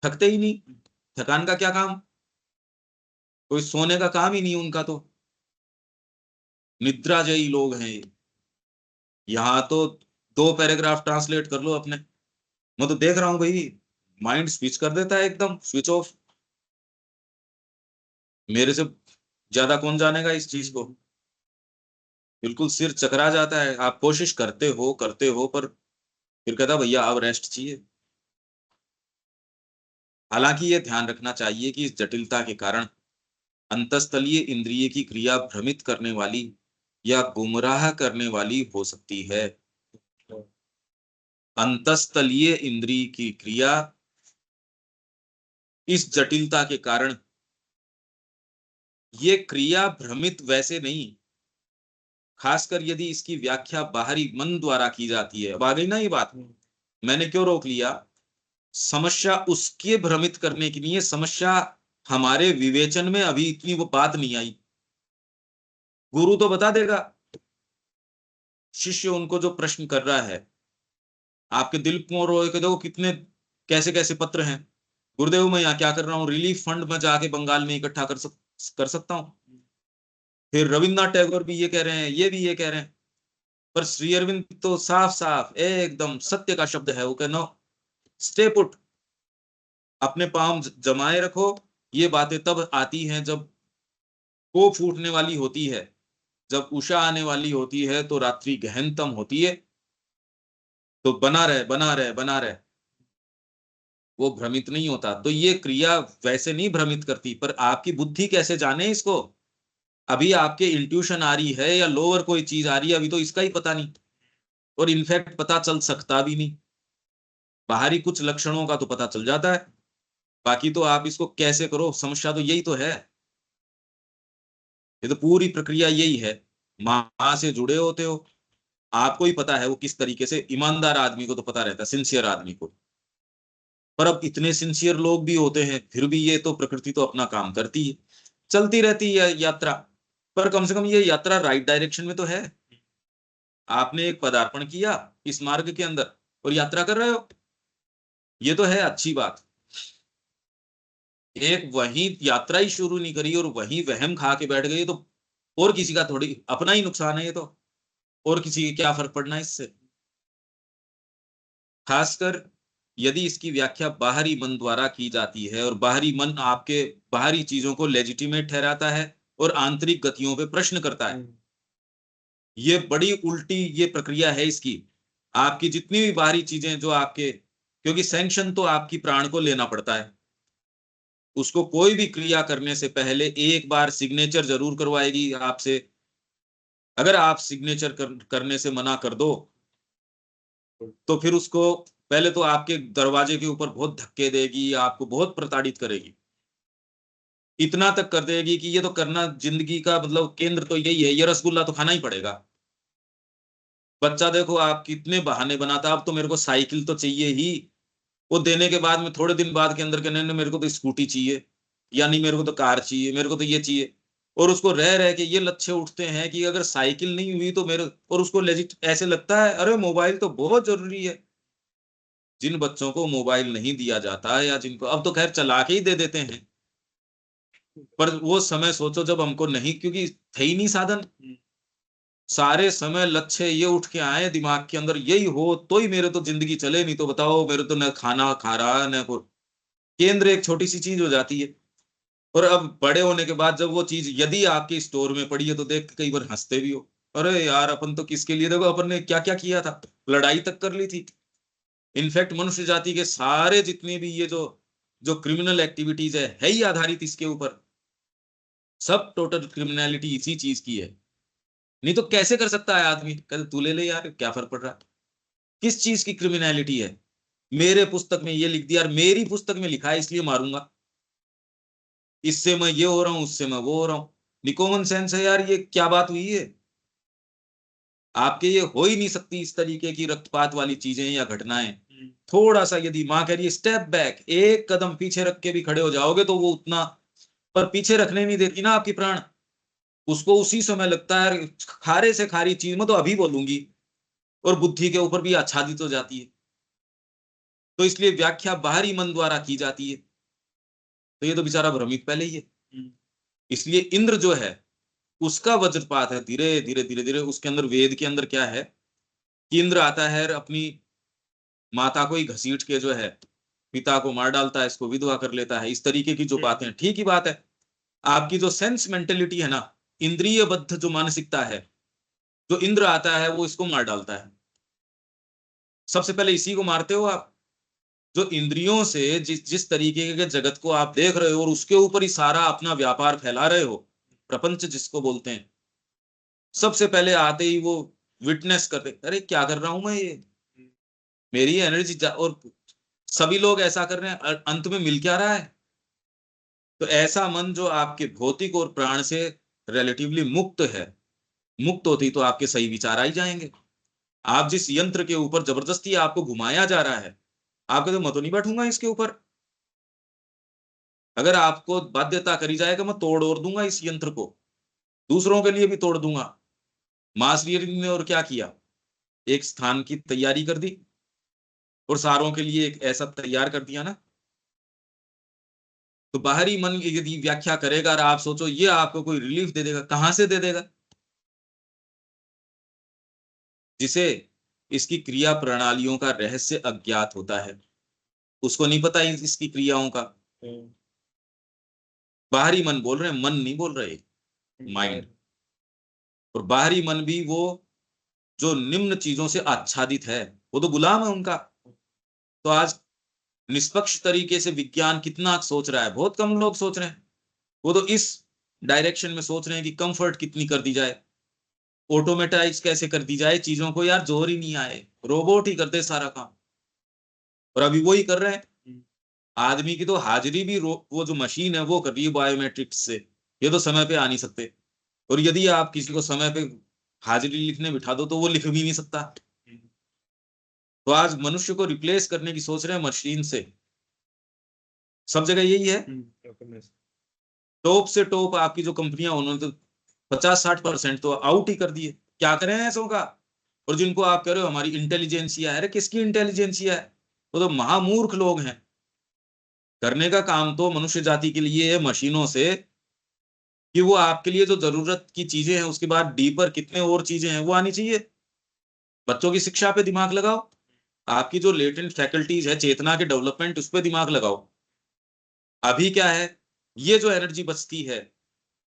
Speaker 1: थकते ही नहीं। थकान का क्या काम, कोई सोने का काम ही नहीं उनका तो, निद्राजयी लोग हैं ये। यहाँ तो दो पैराग्राफ ट्रांसलेट कर लो अपने। मैं तो देख रहा हूँ भाई, माइंड स्विच कर देता है, एकदम स्विच ऑफ। मेरे से ज्यादा कौन जानेगा इस चीज को। बिल्कुल सिर चकरा जाता है। आप कोशिश करते हो, पर फिर कहता भैया अब रेस्ट चाहिए। हालांकि ये ध्यान रखना चाहिए कि इस जटिलता के कारण अंतस्तलीय इंद्रिय की क्रिया भ्रमित करने वाली या गुमराह करने वाली हो सकती है। अंतस्तलीय इंद्रिय की क्रिया इस जटिलता के कारण, ये क्रिया भ्रमित वैसे नहीं, खासकर यदि इसकी व्याख्या बाहरी मन द्वारा की जाती है। अब आ गई ना ये बात, मैंने क्यों रोक लिया। समस्या उसके भ्रमित करने की नहीं है, समस्या हमारे विवेचन में अभी इतनी वो बात नहीं आई। गुरु तो बता देगा, शिष्य उनको जो प्रश्न कर रहा है, आपके दिल को रो के देखो कितने कैसे कैसे पत्र हैं। गुरुदेव मैं यहाँ क्या कर रहा हूँ, रिलीफ फंड में जाके बंगाल में इकट्ठा कर सकता हूँ। फिर रविन्द्रनाथ टैगोर भी ये कह रहे हैं, ये भी ये कह रहे हैं, पर श्री अरविंद तो साफ साफ एकदम सत्य का शब्द है। वो कहना स्टे पुट, अपने पांव जमाए रखो। ये बातें तब आती हैं जब को फूटने वाली होती है, जब उषा आने वाली होती है, तो रात्रि गहनतम होती है। तो बना रहे बना रहे बना रहे, वो भ्रमित नहीं होता। तो ये क्रिया वैसे नहीं भ्रमित करती, पर आपकी बुद्धि कैसे जाने इसको। अभी आपके इंट्यूशन आ रही है या लोअर कोई चीज आ रही है, अभी तो इसका ही पता नहीं। और इनफैक्ट पता चल सकता भी नहीं, बाहरी कुछ लक्षणों का तो पता चल जाता है। बाकी तो आप इसको कैसे करो, समस्या तो यही तो है। ये तो पूरी प्रक्रिया यही है। माँ से जुड़े होते हो, आपको ही पता है वो किस तरीके से, ईमानदार आदमी को तो पता रहता है, सिंसियर आदमी को। पर अब इतने सिंसियर लोग भी होते हैं, फिर भी ये तो प्रकृति तो अपना काम करती है, चलती रहती है यात्रा। पर कम से कम ये यात्रा राइट डायरेक्शन में तो है। आपने एक पदार्पण किया इस मार्ग के अंदर और यात्रा कर रहे हो, ये तो है अच्छी बात। एक वही यात्रा ही शुरू नहीं करी और वही वहम खा के बैठ गई, तो और किसी का थोड़ी, अपना ही नुकसान है ये तो, और किसी के क्या फर्क पड़ना है इससे। खासकर यदि इसकी व्याख्या बाहरी मन द्वारा की जाती है और बाहरी मन आपके बाहरी चीजों को लेजिटिमेट ठहराता है और आंतरिक गतियों पे प्रश्न करता है, ये बड़ी उल्टी ये प्रक्रिया है इसकी। आपकी जितनी भी बाहरी चीजें जो आपके, क्योंकि सैंक्शन तो आपकी प्राण को लेना पड़ता है, उसको कोई भी क्रिया करने से पहले एक बार सिग्नेचर जरूर करवाएगी आपसे। अगर आप सिग्नेचर करने से मना कर दो, तो फिर उसको पहले तो आपके दरवाजे के ऊपर बहुत धक्के देगी, आपको बहुत प्रताड़ित करेगी, इतना तक कर देगी कि ये तो करना जिंदगी का मतलब केंद्र तो यही है, ये रसगुल्ला तो खाना ही पड़ेगा। बच्चा देखो आप कितने बहाने बनाता, अब तो मेरे को साइकिल तो चाहिए ही, वो देने के बाद में थोड़े दिन बाद के अंदर कहने नहीं मेरे को तो स्कूटी चाहिए, या नहीं मेरे को तो कार चाहिए, मेरे को तो ये चाहिए। और उसको रह रह के ये लक्ष्य उठते हैं कि अगर साइकिल नहीं हुई तो मेरे, और उसको लेजिट ऐसे लगता है अरे मोबाइल तो बहुत जरूरी है। जिन बच्चों को मोबाइल नहीं दिया जाता या जिनको, अब तो खैर चला के ही दे देते हैं, पर वो समय सोचो जब हमको नहीं, क्योंकि थे ही नहीं साधन। सारे समय लक्ष्य ये उठ के आए दिमाग के अंदर, यही हो तो ही मेरे तो जिंदगी चले, नहीं तो बताओ मेरे तो न खाना खा रहा न को। केंद्र एक छोटी सी चीज हो जाती है। और अब बड़े होने के बाद जब वो चीज यदि आपके स्टोर में पड़ी है तो देख के कई बार हंसते भी हो, अरे यार अपन तो किसके लिए, देखो अपन ने क्या क्या किया था, लड़ाई तक कर ली थी। इनफैक्ट मनुष्य जाति के सारे जितने भी ये जो जो क्रिमिनल एक्टिविटीज है ही आधारित इसके ऊपर। सब टोटल क्रिमिनलिटी इसी चीज की है। नहीं तो कैसे कर सकता है आदमी, कहते तू ले ले यार क्या फर्क पड़ रहा है। किस चीज की क्रिमिनलिटी है, मेरे पुस्तक में ये लिख दिया यार, मेरी पुस्तक में लिखा है इसलिए मारूंगा, इससे मैं ये हो रहा हूं उससे मैं वो हो रहा हूं। निकोमन सेंस है यार, ये क्या बात हुई है। आपके ये हो ही नहीं सकती इस तरीके की रक्तपात वाली चीजें या घटनाएं। थोड़ा सा यदि माँ कह रही है स्टेप बैक, एक कदम पीछे रख के भी खड़े हो जाओगे तो वो उतना, पर पीछे रखने नहीं देती ना आपकी प्राण। उसको उसी समय लगता है खारे से खारी चीज मैं तो अभी बोलूंगी, और बुद्धि के ऊपर भी आच्छादित हो जाती है। तो इसलिए व्याख्या बाहरी मन द्वारा की जाती है, तो ये तो बेचारा भ्रमित पहले ही है। इसलिए इंद्र जो है उसका वज्रपात है, धीरे धीरे धीरे धीरे उसके अंदर, वेद के अंदर क्या है कि इंद्र आता है अपनी माता को ही घसीट के जो है पिता को मार डालता है, इसको विधवा कर लेता है, इस तरीके की जो बातें, ठीक ही बात है। आपकी जो सेंस मेंटेलिटी है ना, इंद्रिय बद्ध जो मानसिकता है, जो इंद्र आता है वो इसको मार डालता है। सबसे पहले इसी को मारते हो आप, जो इंद्रियों से जिस जिस तरीके के जगत को आप देख रहे हो और उसके ऊपर ही सारा अपना व्यापार फैला रहे हो, प्रपंच जिसको बोलते हैं, सबसे पहले आते ही वो विटनेस करते, अरे क्या कर रहा हूं मैं ये, मेरी एनर्जी, और सभी लोग ऐसा कर रहे हैं, अंत में मिल क्या रहा है। तो ऐसा मन जो आपके भौतिक और प्राण से रिलेटिवली मुक्त है, मुक्त होती तो आपके सही विचार आ ही जाएंगे। आप जिस यंत्र के ऊपर जबरदस्ती आपको घुमाया जा रहा है, आपके तो मैं तो नहीं बैठूंगा इसके ऊपर। अगर आपको बाध्यता करी जाएगा मैं तोड़ और दूंगा इस यंत्र को, दूसरों के लिए भी तोड़ दूंगा। मास रियरिंग ने और क्या किया, एक स्थान की तैयारी कर दी और सारों के लिए एक ऐसा तैयार कर दिया ना। तो बाहरी मन की यदि व्याख्या करेगा और आप सोचो ये आपको कोई रिलीफ दे देगा, कहां से दे देगा। जिसे इसकी क्रिया प्रणालियों का रहस्य अज्ञात होता है, उसको नहीं पता इसकी क्रियाओं का। बाहरी मन बोल रहे हैं, मन नहीं बोल रहे, माइंड। और बाहरी मन भी वो जो निम्न चीजों से आच्छादित है, वो तो गुलाम है उनका। तो आज निष्पक्ष तरीके से विज्ञान कितना सोच रहा है, बहुत कम लोग सोच रहे हैं। वो तो इस डायरेक्शन में सोच रहे हैं कि कंफर्ट कितनी कर दी जाए, ऑटोमेटाइज कैसे कर दी जाए चीजों को, यार जोर ही नहीं आए, रोबोट ही कर दे सारा काम। और अभी वो ही कर रहे हैं। आदमी की तो हाजिरी भी वो जो मशीन है वो कर रही है बायोमेट्रिक्स से, ये तो समय पे आ नहीं सकते। और यदि आप किसी को समय पे हाजिरी लिखने बिठा दो तो वो लिख भी नहीं सकता। तो आज मनुष्य को रिप्लेस करने की सोच रहे हैं मशीन से, सब जगह यही है। टॉप से टॉप आपकी जो कंपनियां, उन्होंने तो 50-60% तो आउट ही कर दिए। क्या करें ऐसों का? और जिनको आप कह रहे हो हमारी इंटेलिजेंसिया है, अरे किसकी इंटेलिजेंसिया है? वो तो महामूर्ख लोग हैं। करने का काम तो मनुष्य जाति के लिए है मशीनों से, कि वो आपके लिए जो जरूरत की चीजें हैं उसके बाद डीपर कितने और चीजें हैं वो आनी चाहिए। बच्चों की शिक्षा पे दिमाग लगाओ, आपकी जो लेटेंट फैकल्टीज है, चेतना के डेवलपमेंट, उस पर दिमाग लगाओ। अभी क्या है, ये जो एनर्जी बचती है,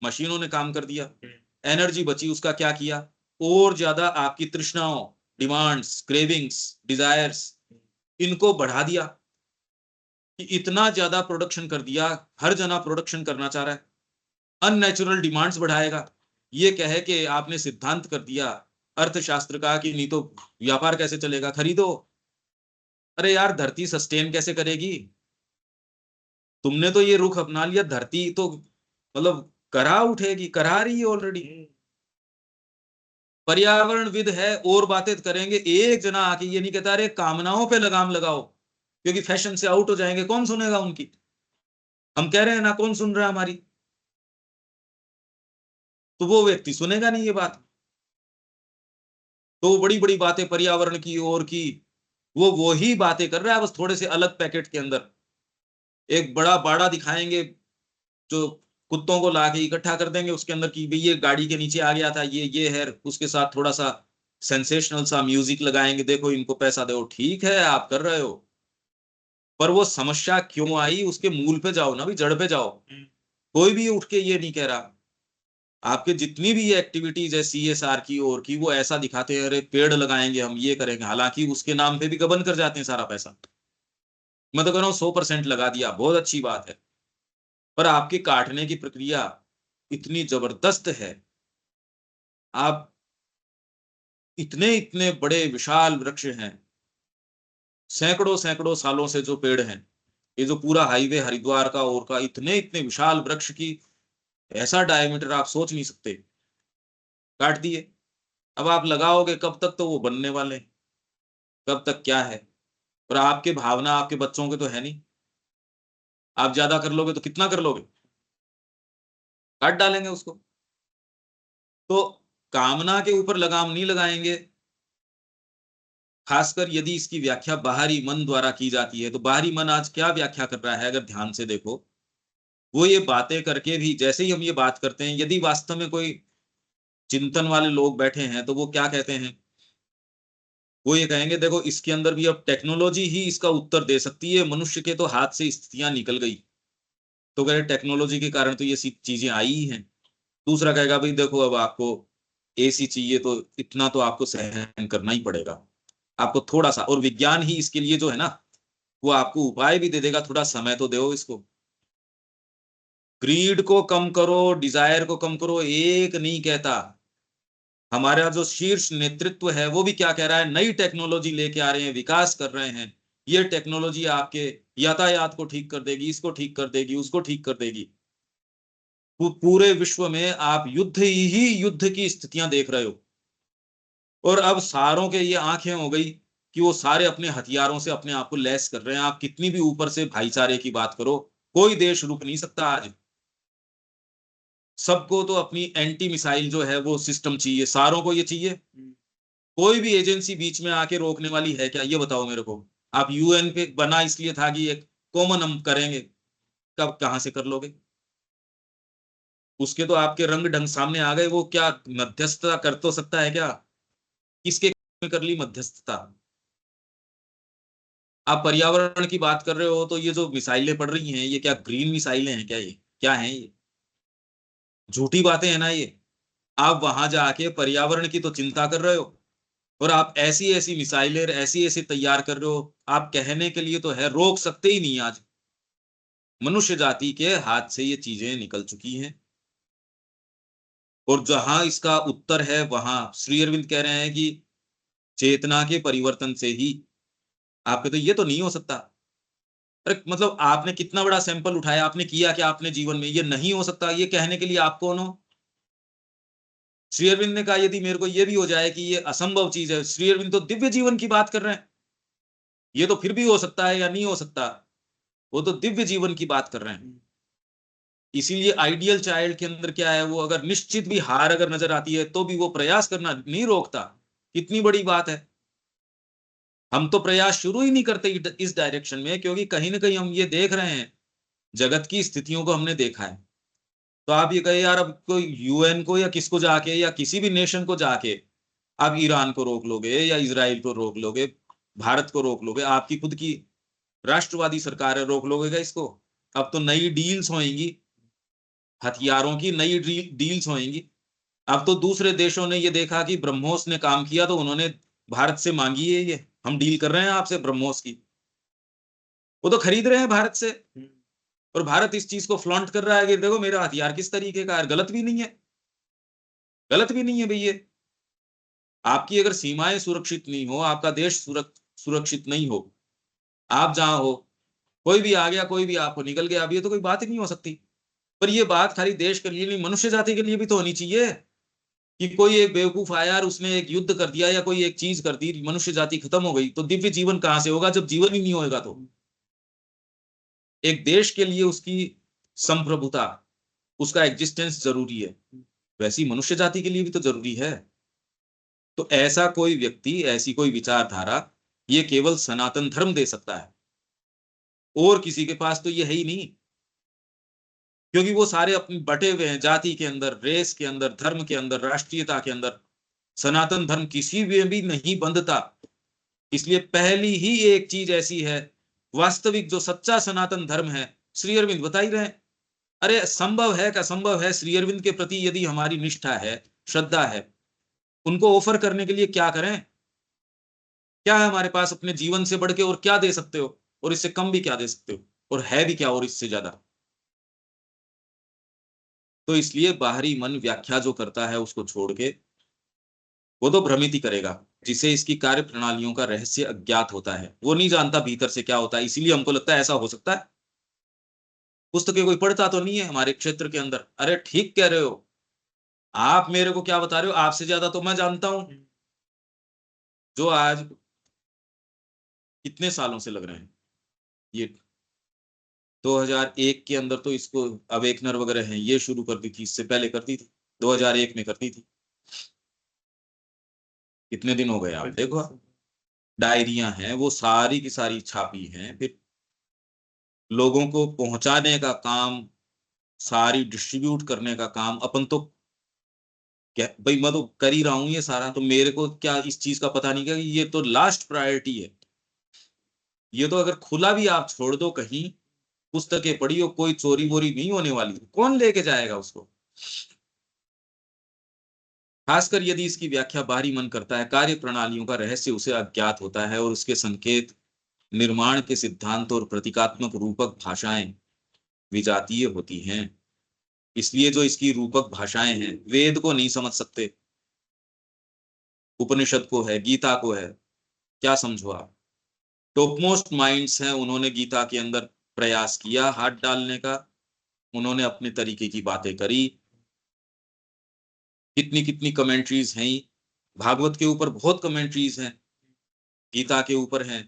Speaker 1: मशीनों ने काम कर दिया, एनर्जी बची, उसका क्या किया? और ज्यादा आपकी तृष्णाओं, डिमांड्स, क्रेविंग्स, डिजायर्स, इनको बढ़ा दिया कि इतना ज्यादा प्रोडक्शन कर दिया। हर जना प्रोडक्शन करना चाह रहा है, अननेचुरल डिमांड्स बढ़ाएगा। ये कहे कि आपने सिद्धांत कर दिया अर्थशास्त्र का कि नहीं तो व्यापार कैसे चलेगा, खरीदो। अरे यार, धरती सस्टेन कैसे करेगी? तुमने तो ये रुख अपना लिया, धरती तो मतलब करा उठेगी, करा रही है ऑलरेडी। पर्यावरणविद है और बातें करेंगे, एक जना आके ये नहीं कहता अरे कामनाओं पे लगाम लगाओ क्योंकि फैशन से आउट हो जाएंगे, कौन सुनेगा उनकी? हम कह रहे हैं ना, कौन सुन रहा है हमारी? तो वो व्यक्ति सुनेगा नहीं ये बात। तो बड़ी बड़ी बातें पर्यावरण की और की, वो ही बातें कर रहा है, बस थोड़े से अलग पैकेट के अंदर। एक बड़ा बाड़ा दिखाएंगे जो कुत्तों को लाके इकट्ठा कर देंगे उसके अंदर, कि भाई ये गाड़ी के नीचे आ गया था, ये है, उसके साथ थोड़ा सा सेंसेशनल सा म्यूजिक लगाएंगे, देखो इनको पैसा दो, ठीक है आप कर रहे हो। पर वो समस्या क्यों आई, उसके मूल पे जाओ ना, भी जड़ पे जाओ। कोई भी उठ के ये नहीं कह रहा। आपके जितनी भी ये एक्टिविटीज है सीएसआर की और की, वो ऐसा दिखाते हैं अरे पेड़ लगाएंगे हम, ये करेंगे, हालांकि उसके नाम पे भी गबन कर जाते हैं सारा पैसा। मैं तो कह रहा हूँ 100% लगा दिया, बहुत अच्छी बात है। पर आपके काटने की प्रक्रिया इतनी जबरदस्त है। आप इतने इतने बड़े विशाल वृक्ष हैं, सैकड़ों सैकड़ों सालों से जो पेड़ हैं, ये जो पूरा हाईवे हरिद्वार का और का, इतने इतने विशाल वृक्ष की ऐसा डायमीटर आप सोच नहीं सकते, काट दिए। अब आप लगाओगे कब तक? तो वो बनने वाले हैं। कब तक क्या है? और आपके भावना आपके बच्चों के तो है नहीं। आप ज्यादा कर लोगे तो कितना कर लोगे? काट डालेंगे उसको। तो कामना के ऊपर लगाम नहीं लगाएंगे। खासकर यदि इसकी व्याख्या बाहरी मन द्वारा की जाती है, तो बाहरी मन आज क्या व्याख्या कर रहा है अगर ध्यान से देखो, वो ये बातें करके भी, जैसे ही हम ये बात करते हैं, यदि वास्तव में कोई चिंतन वाले लोग बैठे हैं तो वो क्या कहते हैं? वो ये कहेंगे देखो इसके अंदर भी अब टेक्नोलॉजी ही इसका उत्तर दे सकती है, मनुष्य के तो हाथ से स्थितियां निकल गई। तो कह रहे टेक्नोलॉजी के कारण तो ये चीजें आई ही हैं। दूसरा कहेगा भाई देखो अब आपको एसी चाहिए तो इतना तो आपको सहन करना ही पड़ेगा, आपको थोड़ा सा, और विज्ञान ही इसके लिए जो है ना, वो आपको उपाय भी दे देगा, थोड़ा समय तो दो इसको। ग्रीड को कम करो, डिजायर को कम करो, एक नहीं कहता। हमारा जो शीर्ष नेतृत्व है वो भी क्या कह रहा है, नई टेक्नोलॉजी लेके आ रहे हैं, विकास कर रहे हैं। ये टेक्नोलॉजी आपके यातायात को ठीक कर देगी, इसको ठीक कर देगी, उसको ठीक कर देगी। पूरे विश्व में आप युद्ध ही युद्ध की स्थितियां देख रहे हो। और अब सारों के ये आंखें हो गई कि वो सारे अपने हथियारों से अपने आप को लैस कर रहे हैं। आप कितनी भी ऊपर से भाईचारे की बात करो, कोई देश रुक नहीं सकता आज। सबको तो अपनी एंटी मिसाइल जो है वो सिस्टम चाहिए, सारों को ये चाहिए। कोई भी एजेंसी बीच में आके रोकने वाली है क्या, ये बताओ मेरे को। आप यूएन पे बना इसलिए था कि एक कॉमन हम करेंगे, कब कहां से कर लोगे? उसके तो आपके रंग ढंग सामने आ गए। वो क्या मध्यस्थता कर तो सकता है क्या? किसके में कर ली मध्यस्थता? आप पर्यावरण की बात कर रहे हो तो ये जो मिसाइलें पड़ रही हैं, ये क्या ग्रीन मिसाइलें हैं क्या? ये क्या हैं? ये झूठी बातें हैं ना ये। आप वहां जाके पर्यावरण की तो चिंता कर रहे हो, और आप ऐसी ऐसी मिसाइलें ऐसी ऐसी तैयार कर रहे हो। आप कहने के लिए तो है, रोक सकते ही नहीं आज। मनुष्य जाति के हाथ से ये चीजें निकल चुकी हैं। और जहां इसका उत्तर है, वहां श्री अरविंद कह रहे हैं कि चेतना के परिवर्तन से ही। आप कहते ये तो नहीं हो सकता। अरे मतलब आपने कितना बड़ा सैंपल उठाया, आपने किया क्या आपने जीवन में? ये नहीं हो सकता, ये कहने के लिए आप कौन हो? श्री अरविंद ने कहा यदि मेरे को ये भी हो जाए कि ये असंभव चीज है, श्री अरविंद तो दिव्य जीवन की बात कर रहे हैं, ये तो फिर भी हो सकता है या नहीं हो सकता, वो तो दिव्य जीवन की बात कर रहे हैं। इसीलिए आइडियल चाइल्ड के अंदर क्या है, वो अगर निश्चित भी हार अगर नजर आती है तो भी वो प्रयास करना नहीं रोकता। कितनी बड़ी बात है। हम तो प्रयास शुरू ही नहीं करते इस डायरेक्शन में, क्योंकि कहीं ना कहीं हम ये देख रहे हैं, जगत की स्थितियों को हमने देखा है। तो आप ये कहे यार, अब कोई यूएन को या किसको जाके या किसी भी नेशन को जाके आप ईरान को रोक लोगे या इजराइल को रोक लोगे, भारत को रोक लोगे, आपकी खुद की राष्ट्रवादी सरकार है, रोक लोगे क्या इसको? अब तो नई डील्स होंगी, हथियारों की नई डील्स होंगी। अब तो दूसरे देशों ने ये देखा कि ब्रह्मोस ने काम किया तो उन्होंने भारत से मांगी है, ये हम डील कर रहे हैं आपसे ब्रह्मोस की, वो तो खरीद रहे हैं भारत से। और भारत इस चीज को फ्लॉन्ट कर रहा है कि देखो मेरा हथियार किस तरीके का है। गलत भी नहीं है, गलत भी नहीं है भैया। आपकी अगर सीमाएं सुरक्षित नहीं हो, आपका देश सुरक्षित नहीं हो, आप जहां हो, कोई भी आ गया, कोई भी आपको निकल गया, अब ये तो कोई बात ही नहीं हो सकती। पर ये बात खाली देश के लिए नहीं, मनुष्य जाति के लिए भी तो होनी चाहिए कि कोई एक बेवकूफ आया और उसने एक युद्ध कर दिया या कोई एक चीज कर दी, मनुष्य जाति खत्म हो गई, तो दिव्य जीवन कहां से होगा जब जीवन ही नहीं होगा? तो एक देश के लिए उसकी संप्रभुता, उसका एग्जिस्टेंस जरूरी है, वैसी मनुष्य जाति के लिए भी तो जरूरी है। तो ऐसा कोई व्यक्ति, ऐसी कोई विचारधारा, ये केवल सनातन धर्म दे सकता है, और किसी के पास तो ये है ही नहीं। क्योंकि वो सारे अपने बटे हुए हैं, जाति के अंदर, रेस के अंदर, धर्म के अंदर, राष्ट्रीयता के अंदर। सनातन धर्म किसी में भी नहीं बंधता। इसलिए पहली ही एक चीज ऐसी है, वास्तविक जो सच्चा सनातन धर्म है, श्री अरविंद बता ही रहे हैं। अरे संभव है क्या? संभव है। श्री अरविंद के प्रति यदि हमारी निष्ठा है, श्रद्धा है, उनको ऑफर करने के लिए क्या करें? क्या है हमारे पास अपने जीवन से बढ़ के? और क्या दे सकते हो? और इससे कम भी क्या दे सकते हो? और है भी क्या और इससे ज्यादा? तो इसलिए बाहरी मन व्याख्या जो करता है उसको छोड़ के, वो तो भ्रमित ही करेगा। जिसे इसकी कार्य प्रणालियों का रहस्य अज्ञात होता है, वो नहीं जानता भीतर से क्या होता है। इसीलिए हमको लगता है ऐसा हो सकता है। पुस्तकें कोई पढ़ता तो नहीं है हमारे क्षेत्र के अंदर। अरे ठीक कह रहे हो आप, मेरे को क्या बता रहे हो? आपसे ज्यादा तो मैं जानता हूं। जो आज कितने सालों से लग रहे हैं ये, 2001 के अंदर तो इसको अवेकनर वगैरह हैं, ये शुरू कर दी थी, इससे पहले कर दी थी, 2001 में कर दी थी। कितने दिन हो गए आप देखो। डायरियां हैं वो सारी की सारी छापी हैं, फिर लोगों को पहुंचाने का काम, सारी डिस्ट्रीब्यूट करने का काम अपन तो, क्या भाई, मैं तो कर ही रहा हूं ये सारा, तो मेरे को क्या इस चीज का पता नहीं? क्या ये तो लास्ट प्रायोरिटी है। ये तो अगर खुला भी आप छोड़ दो कहीं, पुस्तकें पढ़ी हो, कोई चोरी वोरी नहीं होने वाली, कौन लेके जाएगा उसको? खासकर यदि इसकी व्याख्या बाहरी मन करता है, कार्य प्रणालियों का रहस्य उसे अज्ञात होता है, और उसके संकेत, निर्माण के सिद्धांत और प्रतीकात्मक रूपक भाषाएं विजातीय होती हैं। इसलिए जो इसकी रूपक भाषाएं हैं, वेद को नहीं समझ सकते, उपनिषद को है, गीता को है, क्या समझो आप? टॉपमोस्ट माइंड्स हैं, उन्होंने गीता के अंदर प्रयास किया हाथ डालने का, उन्होंने अपने तरीके की बातें करी। कितनी कितनी कमेंट्रीज हैं, भागवत के ऊपर बहुत कमेंट्रीज हैं, गीता के ऊपर हैं।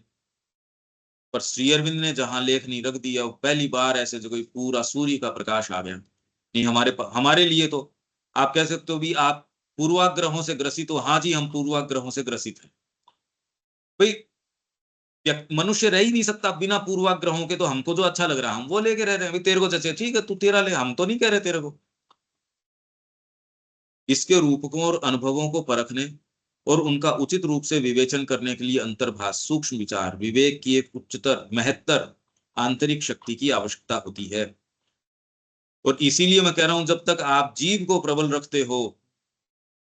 Speaker 1: पर श्री अरविंद ने जहां लेख नहीं रख दिया, वो पहली बार ऐसे जो कोई पूरा सूर्य का प्रकाश आ गया। नहीं, हमारे लिए तो आप कह सकते हो भी आप पूर्वाग्रहों से ग्रसित हो। हाँ जी, हम पूर्वाग्रहों से ग्रसित हैं भाई। मनुष्य रह ही नहीं सकता बिना पूर्वाग्रहों के। तो हमको जो अच्छा लग रहा है हम वो लेके रह रहे हैं भाई। तेरे को जैसे ठीक है, तू तेरा ले, हम तो नहीं कह रहे तेरे को। इसके रूपकों और अनुभवों को परखने और उनका उचित रूप से विवेचन करने के लिए अंतर्भाष, सूक्ष्म विचार, विवेक की एक उच्चतर महत्तर आंतरिक शक्ति की आवश्यकता होती है। और इसीलिए मैं कह रहा हूं, जब तक आप जीव को प्रबल रखते हो,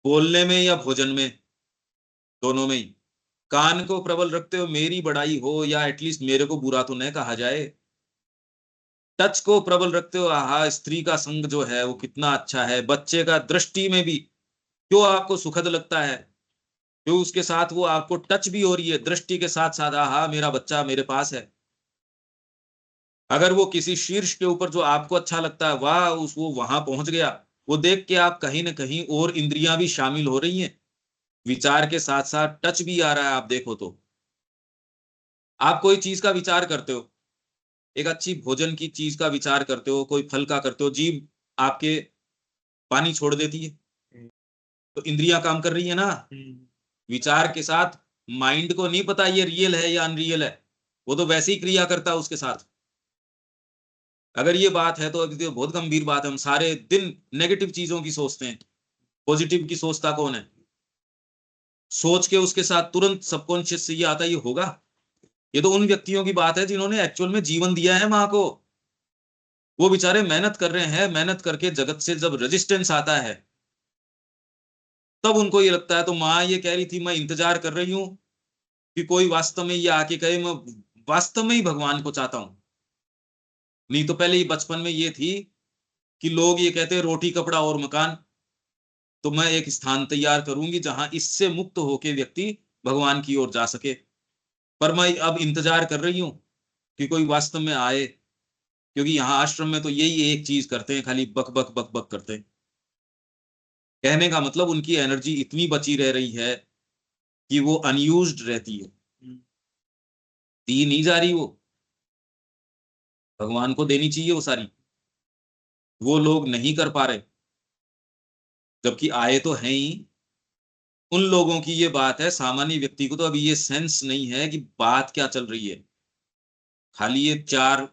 Speaker 1: बोलने में या भोजन में, दोनों में ही, कान को प्रबल रखते हो, मेरी बड़ाई हो या एटलीस्ट मेरे को बुरा तो न कहा जाए, टच को प्रबल रखते हो, आहा स्त्री का संग जो है वो कितना अच्छा है, बच्चे का दृष्टि में भी क्यों आपको सुखद लगता है, क्यों उसके साथ वो आपको टच भी हो रही है दृष्टि के साथ साथ, आहा मेरा बच्चा मेरे पास है। अगर वो किसी शीर्ष के ऊपर जो आपको अच्छा लगता है, वाह, उस वो वहां पहुंच गया, वो देख के आप कहीं ना कहीं और इंद्रियां भी शामिल हो रही हैं, विचार के साथ साथ टच भी आ रहा है। आप देखो तो आप कोई चीज का विचार करते हो, एक अच्छी भोजन की चीज का विचार करते हो, कोई फल का करते हो, जीभ आपके पानी छोड़ देती है,
Speaker 2: हम्म,
Speaker 1: तो इंद्रियां काम कर रही है ना।
Speaker 2: हम्म,
Speaker 1: विचार के साथ माइंड को नहीं पता ये रियल है या अनरियल है, वो तो वैसे ही क्रिया करता है उसके साथ। अगर ये बात है तो अभी तो बहुत गंभीर बात है। हम सारे दिन नेगेटिव चीजों की सोचते हैं, पॉजिटिव की सोचता कौन है? सोच के उसके साथ तुरंत सबकॉन्शियस से ये आता, ये होगा। ये तो उन व्यक्तियों की बात है जिन्होंने एक्चुअल में जीवन दिया है माँ को। वो बेचारे मेहनत कर रहे हैं, मेहनत करके जगत से जब रेजिस्टेंस आता है, तब उनको ये लगता है। तो माँ ये कह रही थी, मैं इंतजार कर रही हूँ कि कोई वास्तव में ये आके कहे मैं वास्तव में ही भगवान को चाहता हूँ। नहीं तो पहले ही बचपन में ये थी कि लोग ये कहते हैं रोटी कपड़ा और मकान, तो मैं एक स्थान तैयार करूंगी जहां इससे मुक्त होके व्यक्ति भगवान की ओर जा सके। पर मैं अब इंतजार कर रही हूँ कि कोई वास्तव में आए, क्योंकि यहाँ आश्रम में तो यही एक चीज करते हैं, खाली बक बक बक बक करते हैं। कहने का मतलब उनकी एनर्जी इतनी बची रह रही है कि वो अनयूज्ड रहती है,
Speaker 2: हम्म,
Speaker 1: दी नहीं जा रही, वो भगवान को देनी चाहिए वो सारी, वो लोग नहीं कर पा रहे, जबकि आए तो हैं ही। उन लोगों की ये बात है, सामान्य व्यक्ति को तो अभी ये सेंस नहीं है कि बात क्या चल रही है। खाली ये चार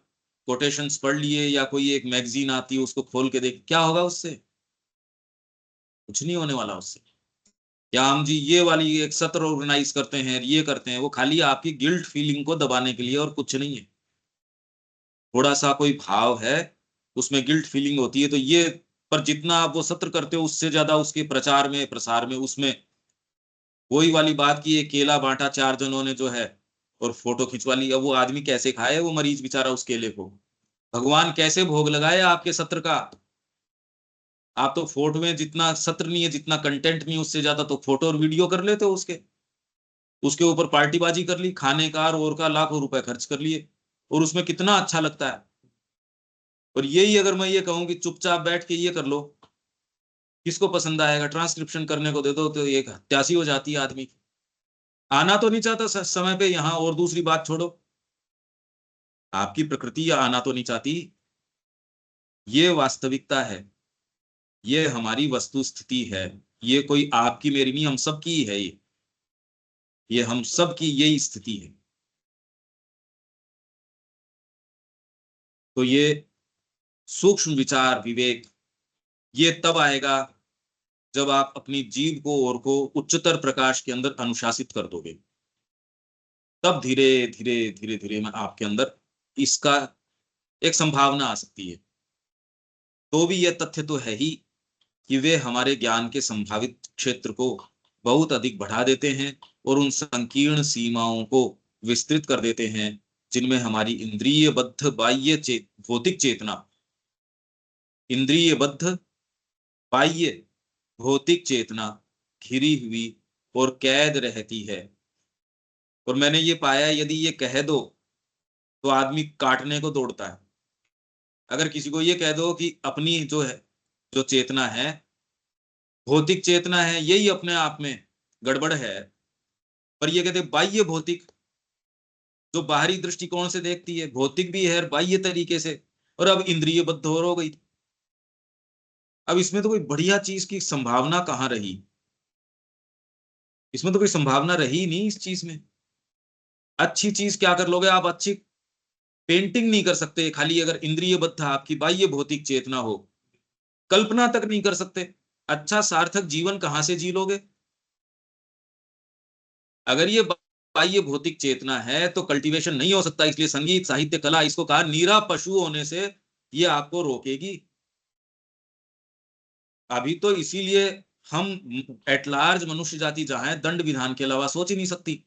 Speaker 1: कोटेशंस पढ़ लिए या कोई एक मैगजीन आती है उसको खोल के देख, क्या होगा उससे? कुछ नहीं होने वाला उससे। या हम जी ये वाली एक सत्र ऑर्गेनाइज करते हैं, ये करते हैं, वो खाली आपकी गिल्ट फीलिंग को दबाने के लिए और कुछ नहीं है। थोड़ा सा कोई भाव है, उसमें गिल्ट फीलिंग होती है, तो ये, पर जितना आप वो सत्र करते हो उससे ज्यादा उसके प्रचार में प्रसार में उसमें वही वाली बात की, ये केला बांटा चार जनों ने जो है और फोटो खिंचवा ली। अब वो आदमी कैसे खाए, वो मरीज बेचारा उस केले को? भगवान कैसे भोग लगाए आपके सत्र का? आप तो फोटो में जितना सत्र नहीं है, जितना कंटेंट नहीं है, उससे ज्यादा तो फोटो और वीडियो कर लेते हो उसके। उसके ऊपर पार्टीबाजी कर ली, खाने का और का लाखों रुपए खर्च कर लिए, और उसमें कितना अच्छा लगता है। और यही अगर मैं ये कहूं कि चुपचाप बैठ के ये कर लो, किसको पसंद आएगा? ट्रांसक्रिप्शन करने को दे दो तो एक हत्यासी हो जाती है आदमी की। आना तो नहीं चाहता समय पे यहाँ, और दूसरी बात छोड़ो, आपकी प्रकृति या आना तो नहीं चाहती। ये वास्तविकता है, ये हमारी वस्तु स्थिति है। ये कोई आपकी मेरी नहीं, हम सबकी ही है ये हम सबकी यही स्थिति है। तो ये सूक्ष्म विचार विवेक ये तब आएगा जब आप अपनी जीव को और को उच्चतर प्रकाश के अंदर अनुशासित कर दोगे। तब धीरे धीरे धीरे धीरे में आपके अंदर इसका एक संभावना आ सकती है। तो भी यह तथ्य तो है ही कि वे हमारे ज्ञान के संभावित क्षेत्र को बहुत अधिक बढ़ा देते हैं और उन संकीर्ण सीमाओं को विस्तृत कर देते हैं जिनमें हमारी इंद्रियबद्ध बाह्य भौतिक चेतना, इंद्रियबद्ध बाह्य भौतिक चेतना घिरी हुई और कैद रहती है। और मैंने ये पाया, यदि ये कह दो तो आदमी काटने को दौड़ता है। अगर किसी को ये कह दो कि अपनी जो है, जो चेतना है, भौतिक चेतना है, यही अपने आप में गड़बड़ है, पर ये कहते बाह्य भौतिक, जो बाहरी दृष्टिकोण से देखती है, भौतिक भी है बाह्य तरीके से, और अब इंद्रिय बद्ध हो गई। अब इसमें तो कोई बढ़िया चीज की संभावना कहाँ रही? इसमें तो कोई संभावना रही नहीं इस चीज में। अच्छी चीज क्या कर लोगे आप? अच्छी पेंटिंग नहीं कर सकते खाली अगर इंद्रिय बद्ध आपकी बाह्य भौतिक चेतना हो। कल्पना तक नहीं कर सकते। अच्छा सार्थक जीवन कहां से जी लोगे? अगर ये बाह्य भौतिक चेतना है तो कल्टीवेशन नहीं हो सकता। इसलिए संगीत साहित्य कला, इसको कहा नीरा पशु होने से ये आपको रोकेगी। अभी तो इसीलिए हम एट लार्ज मनुष्य जाति जहां है, दंड विधान के अलावा सोच ही नहीं सकती।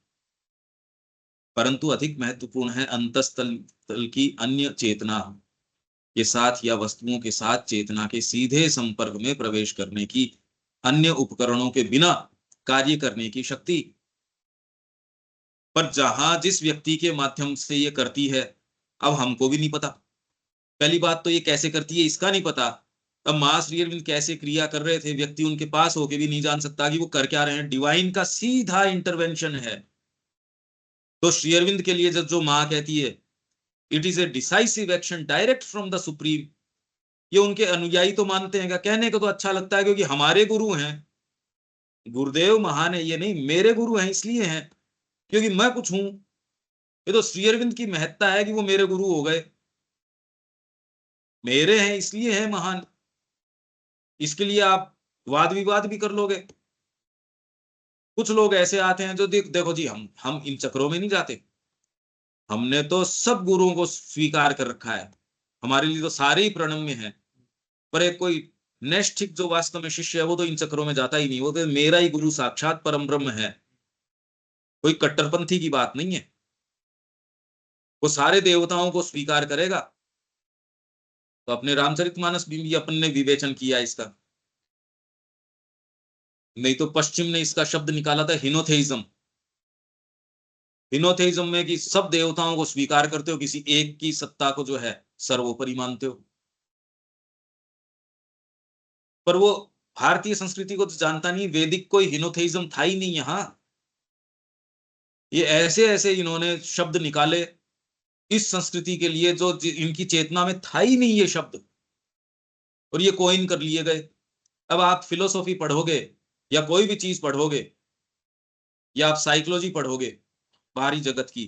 Speaker 1: परंतु अधिक महत्वपूर्ण है अंतस्तल तल की अन्य चेतना के साथ या वस्तुओं के साथ चेतना के सीधे संपर्क में प्रवेश करने की, अन्य उपकरणों के बिना कार्य करने की शक्ति। पर जहां जिस व्यक्ति के माध्यम से ये करती है, अब हमको भी नहीं पता। पहली बात तो ये कैसे करती है इसका नहीं पता। अब मां श्री अरविंद कैसे क्रिया कर रहे थे, व्यक्ति उनके पास होके भी नहीं जान सकता कि वो कर क्या रहे हैं। डिवाइन का सीधा इंटरवेंशन है। तो श्री अरविंद के लिए जो मां कहती है it is a decisive action direct from the supreme, ये उनके अनुयायी तो मानते हैं। क्या कहने को तो अच्छा लगता है क्योंकि हमारे गुरु हैं, गुरुदेव महान है, ये नहीं मेरे गुरु हैं इसलिए हैं क्योंकि मैं कुछ हूं। ये तो श्री अरविंद की महत्ता है कि वो मेरे गुरु हो गए, मेरे हैं इसलिए हैं महान। इसके लिए आप वाद विवाद भी कर लोगे। कुछ लोग ऐसे आते हैं जो देखो जी, हम इन चक्रों में नहीं जाते। हमने तो सब गुरुओं को स्वीकार कर रखा है, हमारे लिए तो सारे ही प्रणम्य हैं। पर एक कोई नैष्ठिक जो वास्तव में शिष्य है वो तो इन चक्रों में जाता ही नहीं। वो तो मेरा ही गुरु साक्षात परम ब्रह्म है, कोई कट्टरपंथी की बात नहीं है। वो सारे देवताओं को स्वीकार करेगा। तो अपने रामचरितमानस भी अपन ने विवेचन किया इसका। नहीं तो पश्चिम ने इसका शब्द निकाला था हिनोथेइज्म। हिनोथेइज्म में कि सब देवताओं को स्वीकार करते हो, किसी एक की सत्ता को जो है सर्वोपरि मानते हो। पर वो भारतीय संस्कृति को तो जानता नहीं, वैदिक कोई हिनोथेइज्म था ही नहीं यहां। ये ऐसे ऐसे इन्होंने शब्द निकाले इस संस्कृति के लिए जो इनकी चेतना में था ही नहीं ये शब्द, और ये कोइन कर लिए गए। अब आप फिलोसॉफी पढ़ोगे या कोई भी चीज पढ़ोगे या आप साइकोलॉजी पढ़ोगे बाहरी जगत की,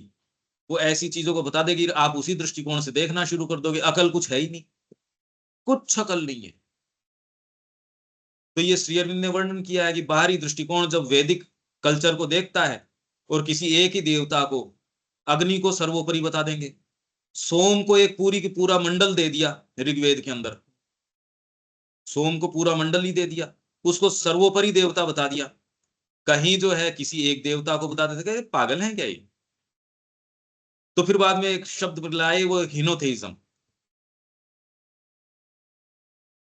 Speaker 1: वो ऐसी चीजों को बता देगी, आप उसी दृष्टिकोण से देखना शुरू कर दोगे। अकल कुछ है ही नहीं, कुछ अकल नहीं है। तो ये श्री अरविंद ने वर्णन किया है कि बाहरी दृष्टिकोण जब वैदिक कल्चर को देखता है और किसी एक ही देवता को, अग्नि को सर्वोपरि बता देंगे, सोम को एक पूरी की पूरा मंडल दे दिया ऋग्वेद के अंदर, सोम को पूरा मंडल ही दे दिया, उसको सर्वोपरि देवता बता दिया। कहीं जो है किसी एक देवता को बता देते, पागल हैं क्या ये। तो फिर बाद में एक शब्द लाए वो हिनोथेइज्म,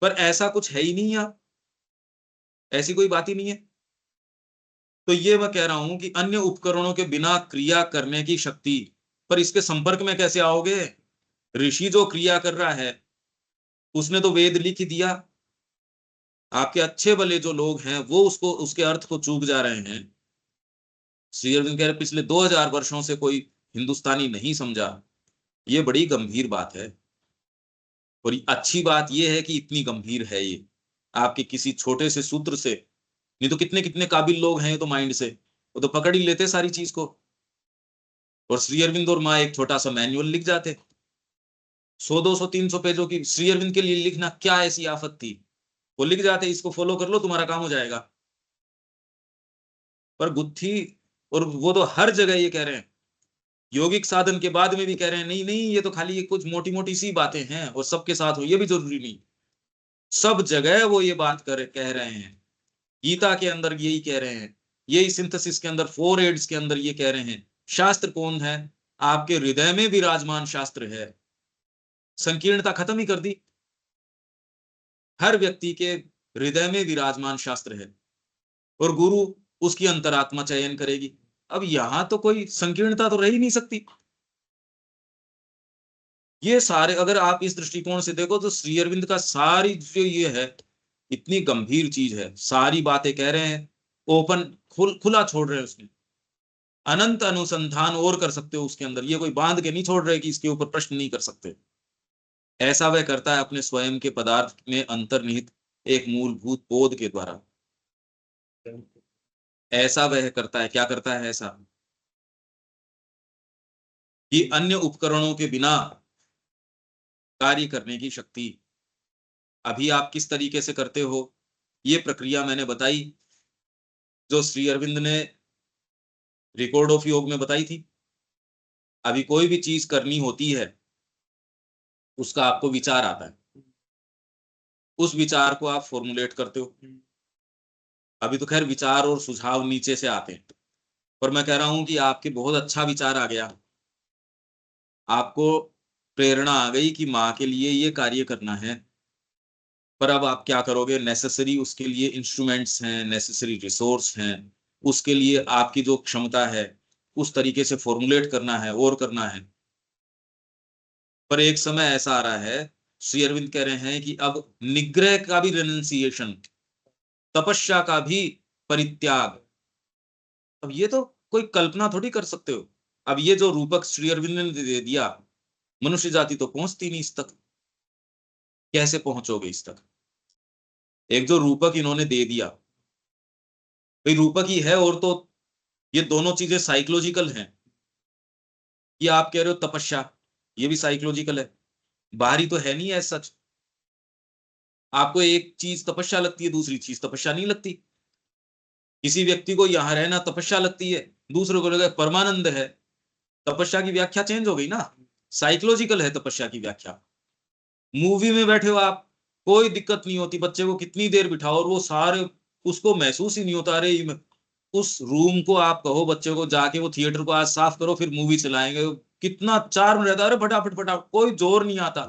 Speaker 1: पर ऐसा कुछ है ही नहीं यार, ऐसी कोई बात ही नहीं है। तो ये मैं कह रहा हूं कि अन्य उपकरणों के बिना क्रिया करने की शक्ति, पर इसके संपर्क में कैसे आओगे। ऋषि जो क्रिया कर रहा है उसने तो वेद लिख दिया, आपके अच्छे भले जो लोग हैं वो उसको उसके अर्थ को चूक जा रहे हैं। श्री अरविंद कह रहे पिछले 2000 वर्षों से कोई हिंदुस्तानी नहीं समझा। ये बड़ी गंभीर बात है, और अच्छी बात यह है कि इतनी गंभीर है ये आपके किसी छोटे से सूत्र से। नहीं तो कितने कितने काबिल लोग हैं तो माइंड से वो तो पकड़ ही लेते सारी चीज को। और श्री अरविंद और माँ एक छोटा सा मैनुअल लिख जाते, 100 200 300 पेजों की। श्री अरविंद के लिए लिखना क्या ऐसी आफत थी, वो लिख जाते इसको फॉलो कर लो तुम्हारा काम हो जाएगा। पर गुत्थी, और वो तो हर जगह ये कह रहे हैं, योगिक साधन के बाद में भी कह रहे हैं नहीं नहीं ये तो खाली ये कुछ मोटी मोटी सी बातें हैं और सबके साथ हो ये भी जरूरी नहीं। सब जगह वो ये बात कह रहे हैं। गीता के अंदर यही कह रहे हैं, यही सिंथेसिस के अंदर 4 एड्स के अंदर ये कह रहे हैं। शास्त्र कौन है, आपके हृदय में विराजमान शास्त्र है। संकीर्णता खत्म ही कर दी, हर व्यक्ति के हृदय में विराजमान शास्त्र है, और गुरु उसकी अंतरात्मा चयन करेगी। अब यहां तो कोई संकीर्णता तो रह ही नहीं सकती। ये सारे अगर आप इस दृष्टिकोण से देखो तो श्री अरविंद का सारी जो ये है इतनी गंभीर चीज है, सारी बातें कह रहे हैं, ओपन खुला छोड़ रहे हैं उसमें। अनंत अनुसंधान और कर सकते हो उसके अंदर, ये कोई बांध के नहीं छोड़ रहे कि इसके ऊपर प्रश्न नहीं कर सकते। ऐसा वह करता है अपने स्वयं के पदार्थ में अंतर्निहित एक मूलभूत बोध के द्वारा। ऐसा वह करता है, क्या करता है ऐसा कि अन्य उपकरणों के बिना कार्य करने की शक्ति। अभी आप किस तरीके से करते हो ये प्रक्रिया मैंने बताई, जो श्री अरविंद ने रिकॉर्ड ऑफ योग में बताई थी। अभी कोई भी चीज करनी होती है उसका आपको विचार आता है, उस विचार को आप फॉर्मुलेट करते हो। अभी तो खैर विचार और सुझाव नीचे से आते हैं, पर मैं कह रहा हूं कि आपके बहुत अच्छा विचार आ गया, आपको प्रेरणा आ गई कि माँ के लिए ये कार्य करना है। पर अब आप क्या करोगे, नेसेसरी उसके लिए इंस्ट्रूमेंट्स हैं, नेसेसरी रिसोर्स हैं, उसके लिए आपकी जो क्षमता है उस तरीके से फॉर्मुलेट करना है और करना है। पर एक समय ऐसा आ रहा है, श्री अरविंद कह रहे हैं कि अब निग्रह का भी रेनन्सिएशन, तपस्या का भी परित्याग। अब ये तो कोई कल्पना थोड़ी कर सकते हो। अब ये जो रूपक श्री अरविंद ने दे दिया, मनुष्य जाति तो पहुंचती नहीं इस तक। कैसे पहुंचोगे इस तक? एक जो रूपक इन्होंने दे दिया, भाई रूपक ही है, और तो ये दोनों चीजें साइकोलॉजिकल हैं। ये आप कह रहे हो तपस्या, ये भी साइकोलॉजिकल है, बाहरी तो है नहीं है सच। आपको एक चीज तपस्या लगती है, दूसरी चीज तपस्या नहीं लगती। किसी व्यक्ति को यहां रहना तपस्या लगती है, दूसरे को लगा परमानंद है। तपस्या की व्याख्या चेंज हो गई ना, साइकोलॉजिकल है तपस्या की व्याख्या। मूवी में बैठे हो आप, कोई दिक्कत नहीं होती, बच्चे को कितनी देर बिठाओ और वो सारे, उसको महसूस ही नहीं होता। अरे उस रूम को आप कहो बच्चे को जाके वो थिएटर को आज साफ करो, फिर मूवी चलाएंगे, कितना चार्म रहता है, अरे फटाफट फटाफट, कोई जोर नहीं आता।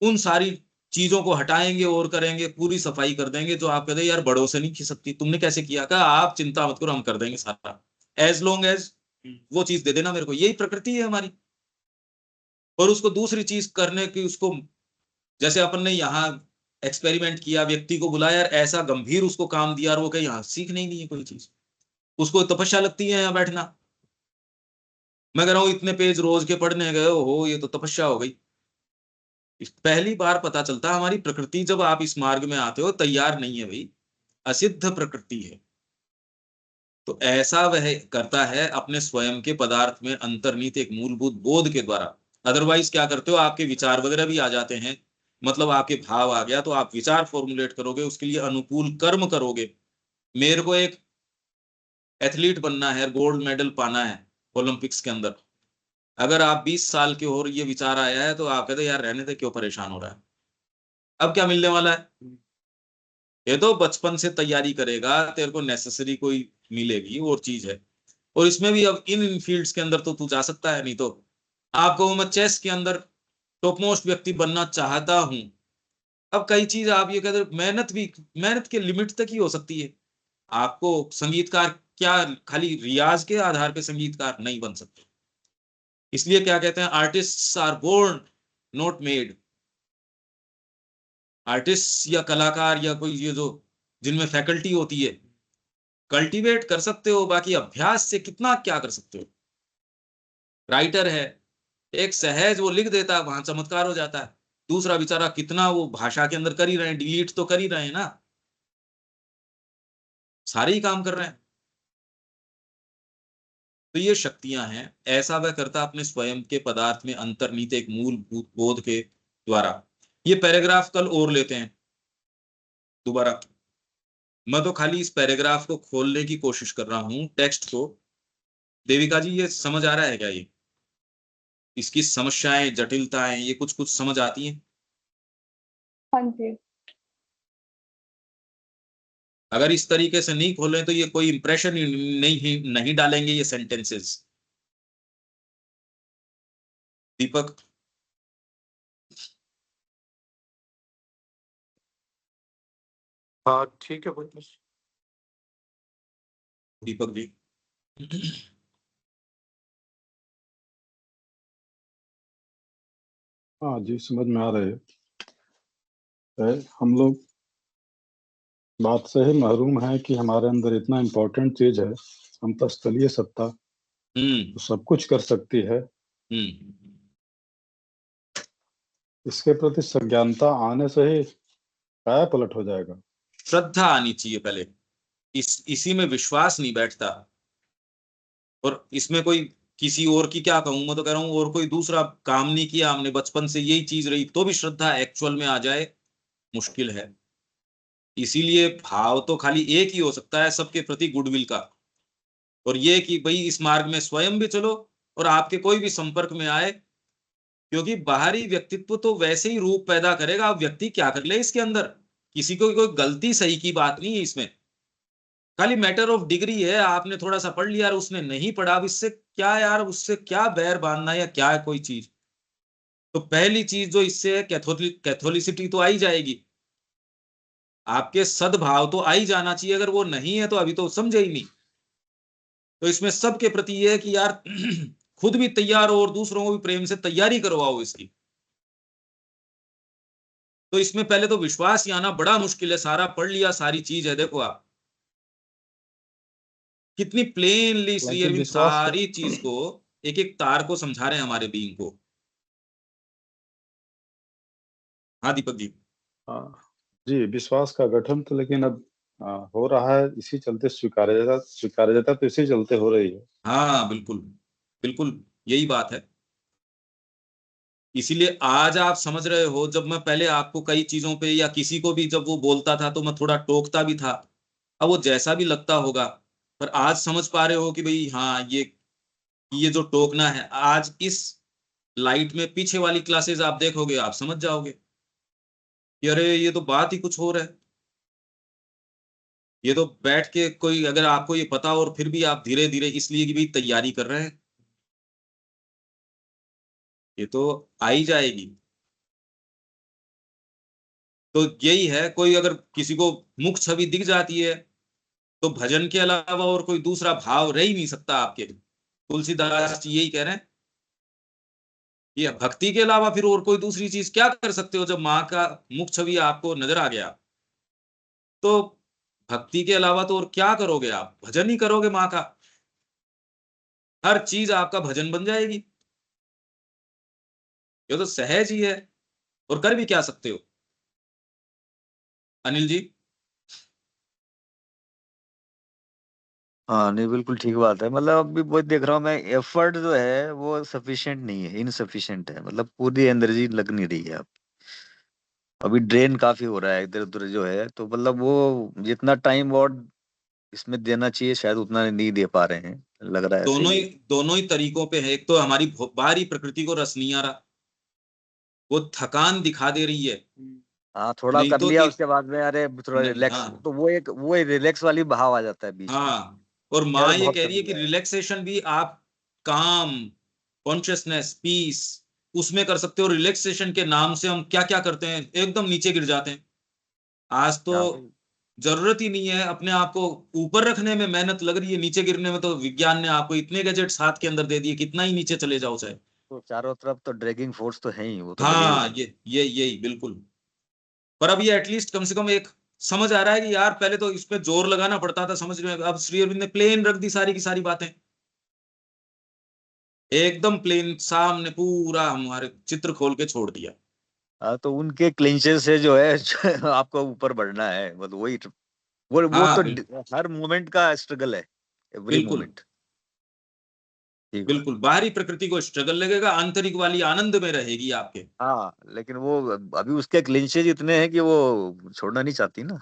Speaker 1: उन सारी चीजों को हटाएंगे और करेंगे, पूरी सफाई कर देंगे। जो आप कहते हैं यार बड़ों से नहीं खी सकती, तुमने कैसे किया? कहा आप चिंता मत करो, हम कर देंगे सारा, एज लॉन्ग एज वो चीज दे देना मेरे को। यही प्रकृति है हमारी। और उसको दूसरी चीज करने की, उसको जैसे अपन ने यहाँ एक्सपेरिमेंट किया, व्यक्ति को बुलाया, यार ऐसा गंभीर उसको काम दिया, और वो कहीं यहाँ सीख नहीं है कोई चीज, उसको तपस्या लगती है यहाँ बैठना। मैं कह रहा हूँ इतने पेज रोज के पढ़ने गए हो, ये तो तपस्या हो गई। पहली बार पता चलता हमारी प्रकृति, जब आप इस मार्ग में आते हो, तैयार नहीं है भाई, असिद्ध प्रकृति है। तो ऐसा वह करता है अपने स्वयं के पदार्थ में अंतर्निहित एक मूलभूत बोध के द्वारा। अदरवाइज क्या करते हो, आपके विचार वगैरह भी आ जाते हैं, मतलब आपके भाव आ गया तो आप विचार फॉर्मुलेट करोगे, उसके लिए अनुकूल कर्म करोगे। मेरे को एक एथलीट बनना है, गोल्ड मेडल पाना है ओलंपिक्स के अंदर, अगर आप 20 साल के हो और ये विचार आया है, तो आप कहते यार रहने दे, क्यों परेशान हो रहा है, अब क्या मिलने वाला है? ये तो बचपन से तैयारी करेगा, तेरे को नेसेसरी कोई मिलेगी और चीज है। और इसमें भी अब इन फील्ड्स के अंदर तो तू जा सकता है, नहीं तो आपको मैं चेस के अंदर टॉप मोस्ट व्यक्ति बनना चाहता हूं। अब कई चीज आप ये कहते, मेहनत भी, मेहनत के लिमिट तक ही हो सकती है। आपको संगीतकार क्या खाली रियाज के आधार पे संगीतकार नहीं बन सकते। इसलिए क्या कहते हैं, artist are born not made. Artist या कलाकार या कोई ये जो जिनमें फैकल्टी होती है, कल्टीवेट कर सकते हो, बाकी अभ्यास से कितना क्या कर सकते हो। राइटर है, एक सहज वो लिख देता है, वहां चमत्कार हो जाता है। दूसरा बेचारा कितना वो भाषा के अंदर कर ही रहे हैं, डिलीट तो कर ही रहे हैं ना, सारे ही काम कर रहे हैं। तो ये शक्तियां हैं, ऐसा वह करता अपने स्वयं के पदार्थ में अंतर्निहित एक मूलभूत बोध के द्वारा। ये पैराग्राफ कल और लेते हैं दोबारा। मैं तो खाली इस पैराग्राफ को खोलने की कोशिश कर रहा हूं, टेक्स्ट को। देविका जी ये समझ आ रहा है क्या? ये इसकी समस्याएं, जटिलताएं, ये कुछ कुछ समझ आती हैं?
Speaker 3: हाँ जी।
Speaker 1: अगर इस तरीके से नहीं खोले तो ये कोई इंप्रेशन नहीं डालेंगे ये सेंटेंसेस। दीपक,
Speaker 2: हाँ ठीक है बोलिए।
Speaker 1: दीपक जी।
Speaker 4: हाँ जी, समझ में आ रहे है। हम लोग बात से ही महरूम है कि हमारे अंदर इतना इम्पोर्टेंट चीज है, अंतःस्थलीय सत्ता, तो सब कुछ कर सकती है। इसके प्रति सज्ञानता आने से ही काया पलट हो जाएगा।
Speaker 1: श्रद्धा आनी चाहिए पहले, इसी में विश्वास नहीं बैठता। और इसमें कोई किसी और की क्या कहूं, मैं तो कह रहा हूं और कोई दूसरा काम नहीं किया हमने, बचपन से यही चीज रही, तो भी श्रद्धा एक्चुअल में आ जाए मुश्किल है। इसीलिए भाव तो खाली एक ही हो सकता है सबके प्रति, गुडविल का। और ये कि भाई इस मार्ग में स्वयं भी चलो और आपके कोई भी संपर्क में आए, क्योंकि बाहरी व्यक्तित्व तो वैसे ही रूप पैदा करेगा, अब व्यक्ति क्या कर ले इसके अंदर। किसी को कोई गलती सही की बात नहीं है इसमें, खाली मैटर ऑफ डिग्री है। आपने थोड़ा सा पढ़ लिया और उसने नहीं पढ़ा, अब इससे क्या यार, उससे क्या बैर बांधना या क्या है कोई चीज। तो पहली चीज जो इससे है, कैथोलिसिटी तो आई जाएगी, आपके सद्भाव तो आई जाना चाहिए। अगर वो नहीं है तो अभी तो समझे ही नहीं। तो इसमें सबके प्रति ये है कि यार खुद भी तैयार हो और दूसरों को भी प्रेम से तैयारी करवाओ इसकी। तो इसमें पहले तो विश्वास ही आना बड़ा मुश्किल है। सारा पढ़ लिया, सारी चीज है, देखो आप कितनी प्लेनली श्री
Speaker 4: हालांकि
Speaker 1: अरविंद
Speaker 4: विश्वास का
Speaker 1: सारी चीज को एक एक तार को समझा रहे हैं हमारे बीइंग को। हाँ दीपक जी।
Speaker 4: जी, विश्वास का गठन तो लेकिन अब हो रहा है, इसी चलते स्वीकारा जाता तो इसी चलते हो रही है।
Speaker 1: हाँ बिल्कुल बिल्कुल, यही बात है। इसीलिए आज आप समझ रहे हो, जब मैं पहले आपको कई चीजों पे या किसी को भी जब वो बोलता था तो मैं थोड़ा टोकता भी था, अब वो जैसा भी लगता होगा, पर आज समझ पा रहे हो कि भाई हाँ ये जो टोकना है, आज इस लाइट में पीछे वाली क्लासेस आप देखोगे, आप समझ जाओगे कि अरे ये तो बात ही कुछ और है। ये तो बैठ के कोई, अगर आपको ये पता और फिर भी आप धीरे धीरे इसलिए कि भाई तैयारी कर रहे हैं, ये तो आ ही जाएगी। तो यही है, कोई अगर किसी को मुख छवि दिख जाती है तो भजन के अलावा और कोई दूसरा भाव रह ही नहीं सकता आपके। तुलसीदास जी यही कह रहे हैं, ये भक्ति के अलावा फिर और कोई दूसरी चीज क्या कर सकते हो। जब माँ का मुख छवि आपको नजर आ गया तो भक्ति के अलावा तो और क्या करोगे आप, भजन ही करोगे माँ का, हर चीज आपका भजन बन जाएगी। ये तो सहज ही है, और कर भी क्या सकते हो। अनिल जी।
Speaker 5: हाँ नहीं, बिल्कुल ठीक बात है। मतलब अभी वो देख रहा हूँ मैं, एफर्ट जो है वो सफिशिएंट नहीं है, इनसफिशिएंट है। मतलब पूरी एनर्जी लग नहीं रही है अब। अभी ड्रेन काफी हो रहा है इधर उधर जो है, तो मतलब वो जितना टाइम और इसमें देना चाहिए शायद उतना नहीं दे पा रहे हैं, लग रहा है ऐसे ही।
Speaker 1: दोनों ही तरीकों पे है। एक तो हमारी बाहरी प्रकृति को रस नहीं आ रहा, वो थकान दिखा दे रही है।
Speaker 5: हाँ, थोड़ा
Speaker 1: नहीं
Speaker 5: कर
Speaker 1: तो
Speaker 5: लिया
Speaker 1: कि
Speaker 5: उसके बाद में अरे थोड़ा
Speaker 1: नहीं,
Speaker 5: रिलैक्स,
Speaker 1: हाँ
Speaker 5: तो वो एक रिलैक्स वाली भाव आ जाता है बीच में।
Speaker 1: हाँ। और
Speaker 5: यार
Speaker 1: माँ ये
Speaker 5: बहुत
Speaker 1: कह
Speaker 5: कर
Speaker 1: रही है कि
Speaker 5: लिया है।
Speaker 1: रिलैक्सेशन भी आप काम, कॉन्शियसनेस, पीस उसमें कर सकते हो। रिलैक्सेशन के नाम से हम क्या क्या करते हैं, एकदम नीचे गिर जाते हैं। आज तो
Speaker 5: हाँ भाई,
Speaker 1: जरूरत ही नहीं है, अपने आप को ऊपर रखने में मेहनत लग रही है, नीचे गिरने में तो विज्ञान ने आपको इतने गैजेट्स हाथ के अंदर दे दिए, कितना ही नीचे चले जाओ चाहे।
Speaker 5: तो चारों तरफ तो ड्रैगिंग फोर्स तो है ही, वो तो लगेगा
Speaker 1: हाँ
Speaker 5: ही।
Speaker 1: ये यही बिल्कुल। पर अब ये एटलीस्ट कम से कम एक समझ आ रहा है कि यार पहले तो इस पे जोर लगाना पड़ता था समझ में, अब श्री अरविंद ने प्लेन रख दी सारी की सारी बातें, एकदम प्लेन सामने पूरा हमारे चित्र खोल के छोड़ दिया।
Speaker 5: हाँ, तो उनके क्लिंचेस से जो है जो आपको ऊपर बढ़ना है, मतलब वही वो
Speaker 1: हाँ
Speaker 5: तो
Speaker 1: बिल्कुल
Speaker 5: हर मोमेंट का स्ट्रगल है, एवरी
Speaker 1: बिल्कुल
Speaker 5: मोमेंट। ठीक बात।
Speaker 1: बिल्कुल। बाहरी प्रकृति को स्ट्रगल लगेगा, आंतरिक वाली आनंद में रहेगी आपके।
Speaker 5: हाँ, लेकिन वो अभी उसके क्लिंचेज इतने हैं कि वो छोड़ना नहीं चाहती ना।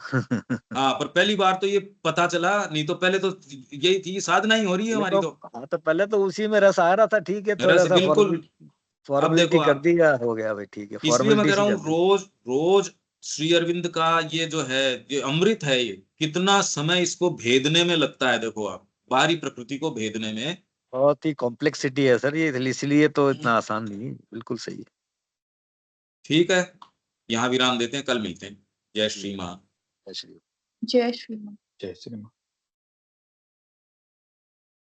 Speaker 1: हाँ पर पहली बार तो ये पता चला, नहीं तो पहले तो यही थी, साधना ही हो रही है
Speaker 5: ये
Speaker 1: हमारी
Speaker 5: तो,
Speaker 1: तो।
Speaker 5: हाँ तो पहले तो उसी में रस आ रहा था, ठीक है, थोड़ा
Speaker 1: रस
Speaker 5: सा
Speaker 1: बिल्कुल। अब देखो
Speaker 5: फॉर्मेलिटी कर
Speaker 1: आप,
Speaker 5: दिया, हो गया भाई, ठीक है,
Speaker 1: इसलिए मैं
Speaker 5: फॉर्मेलिटी
Speaker 1: कह रहा
Speaker 5: सी
Speaker 1: हूँ
Speaker 5: कर दी।
Speaker 1: रोज रोज श्री अरविंद का ये जो है, ये अमृत है, ये कितना समय इसको भेदने में लगता है, देखो आप बाहरी प्रकृति को भेदने में।
Speaker 5: बहुत ही कॉम्प्लेक्सिटी है सर ये, इसलिए तो इतना आसान नहीं है, बिल्कुल सही है।
Speaker 1: ठीक है, यहाँ विराम देते हैं, कल मिलते हैं। जय श्री
Speaker 5: ठीक
Speaker 1: माँ।
Speaker 5: है, श्री।
Speaker 3: जय श्री राम।
Speaker 4: जय श्री राम।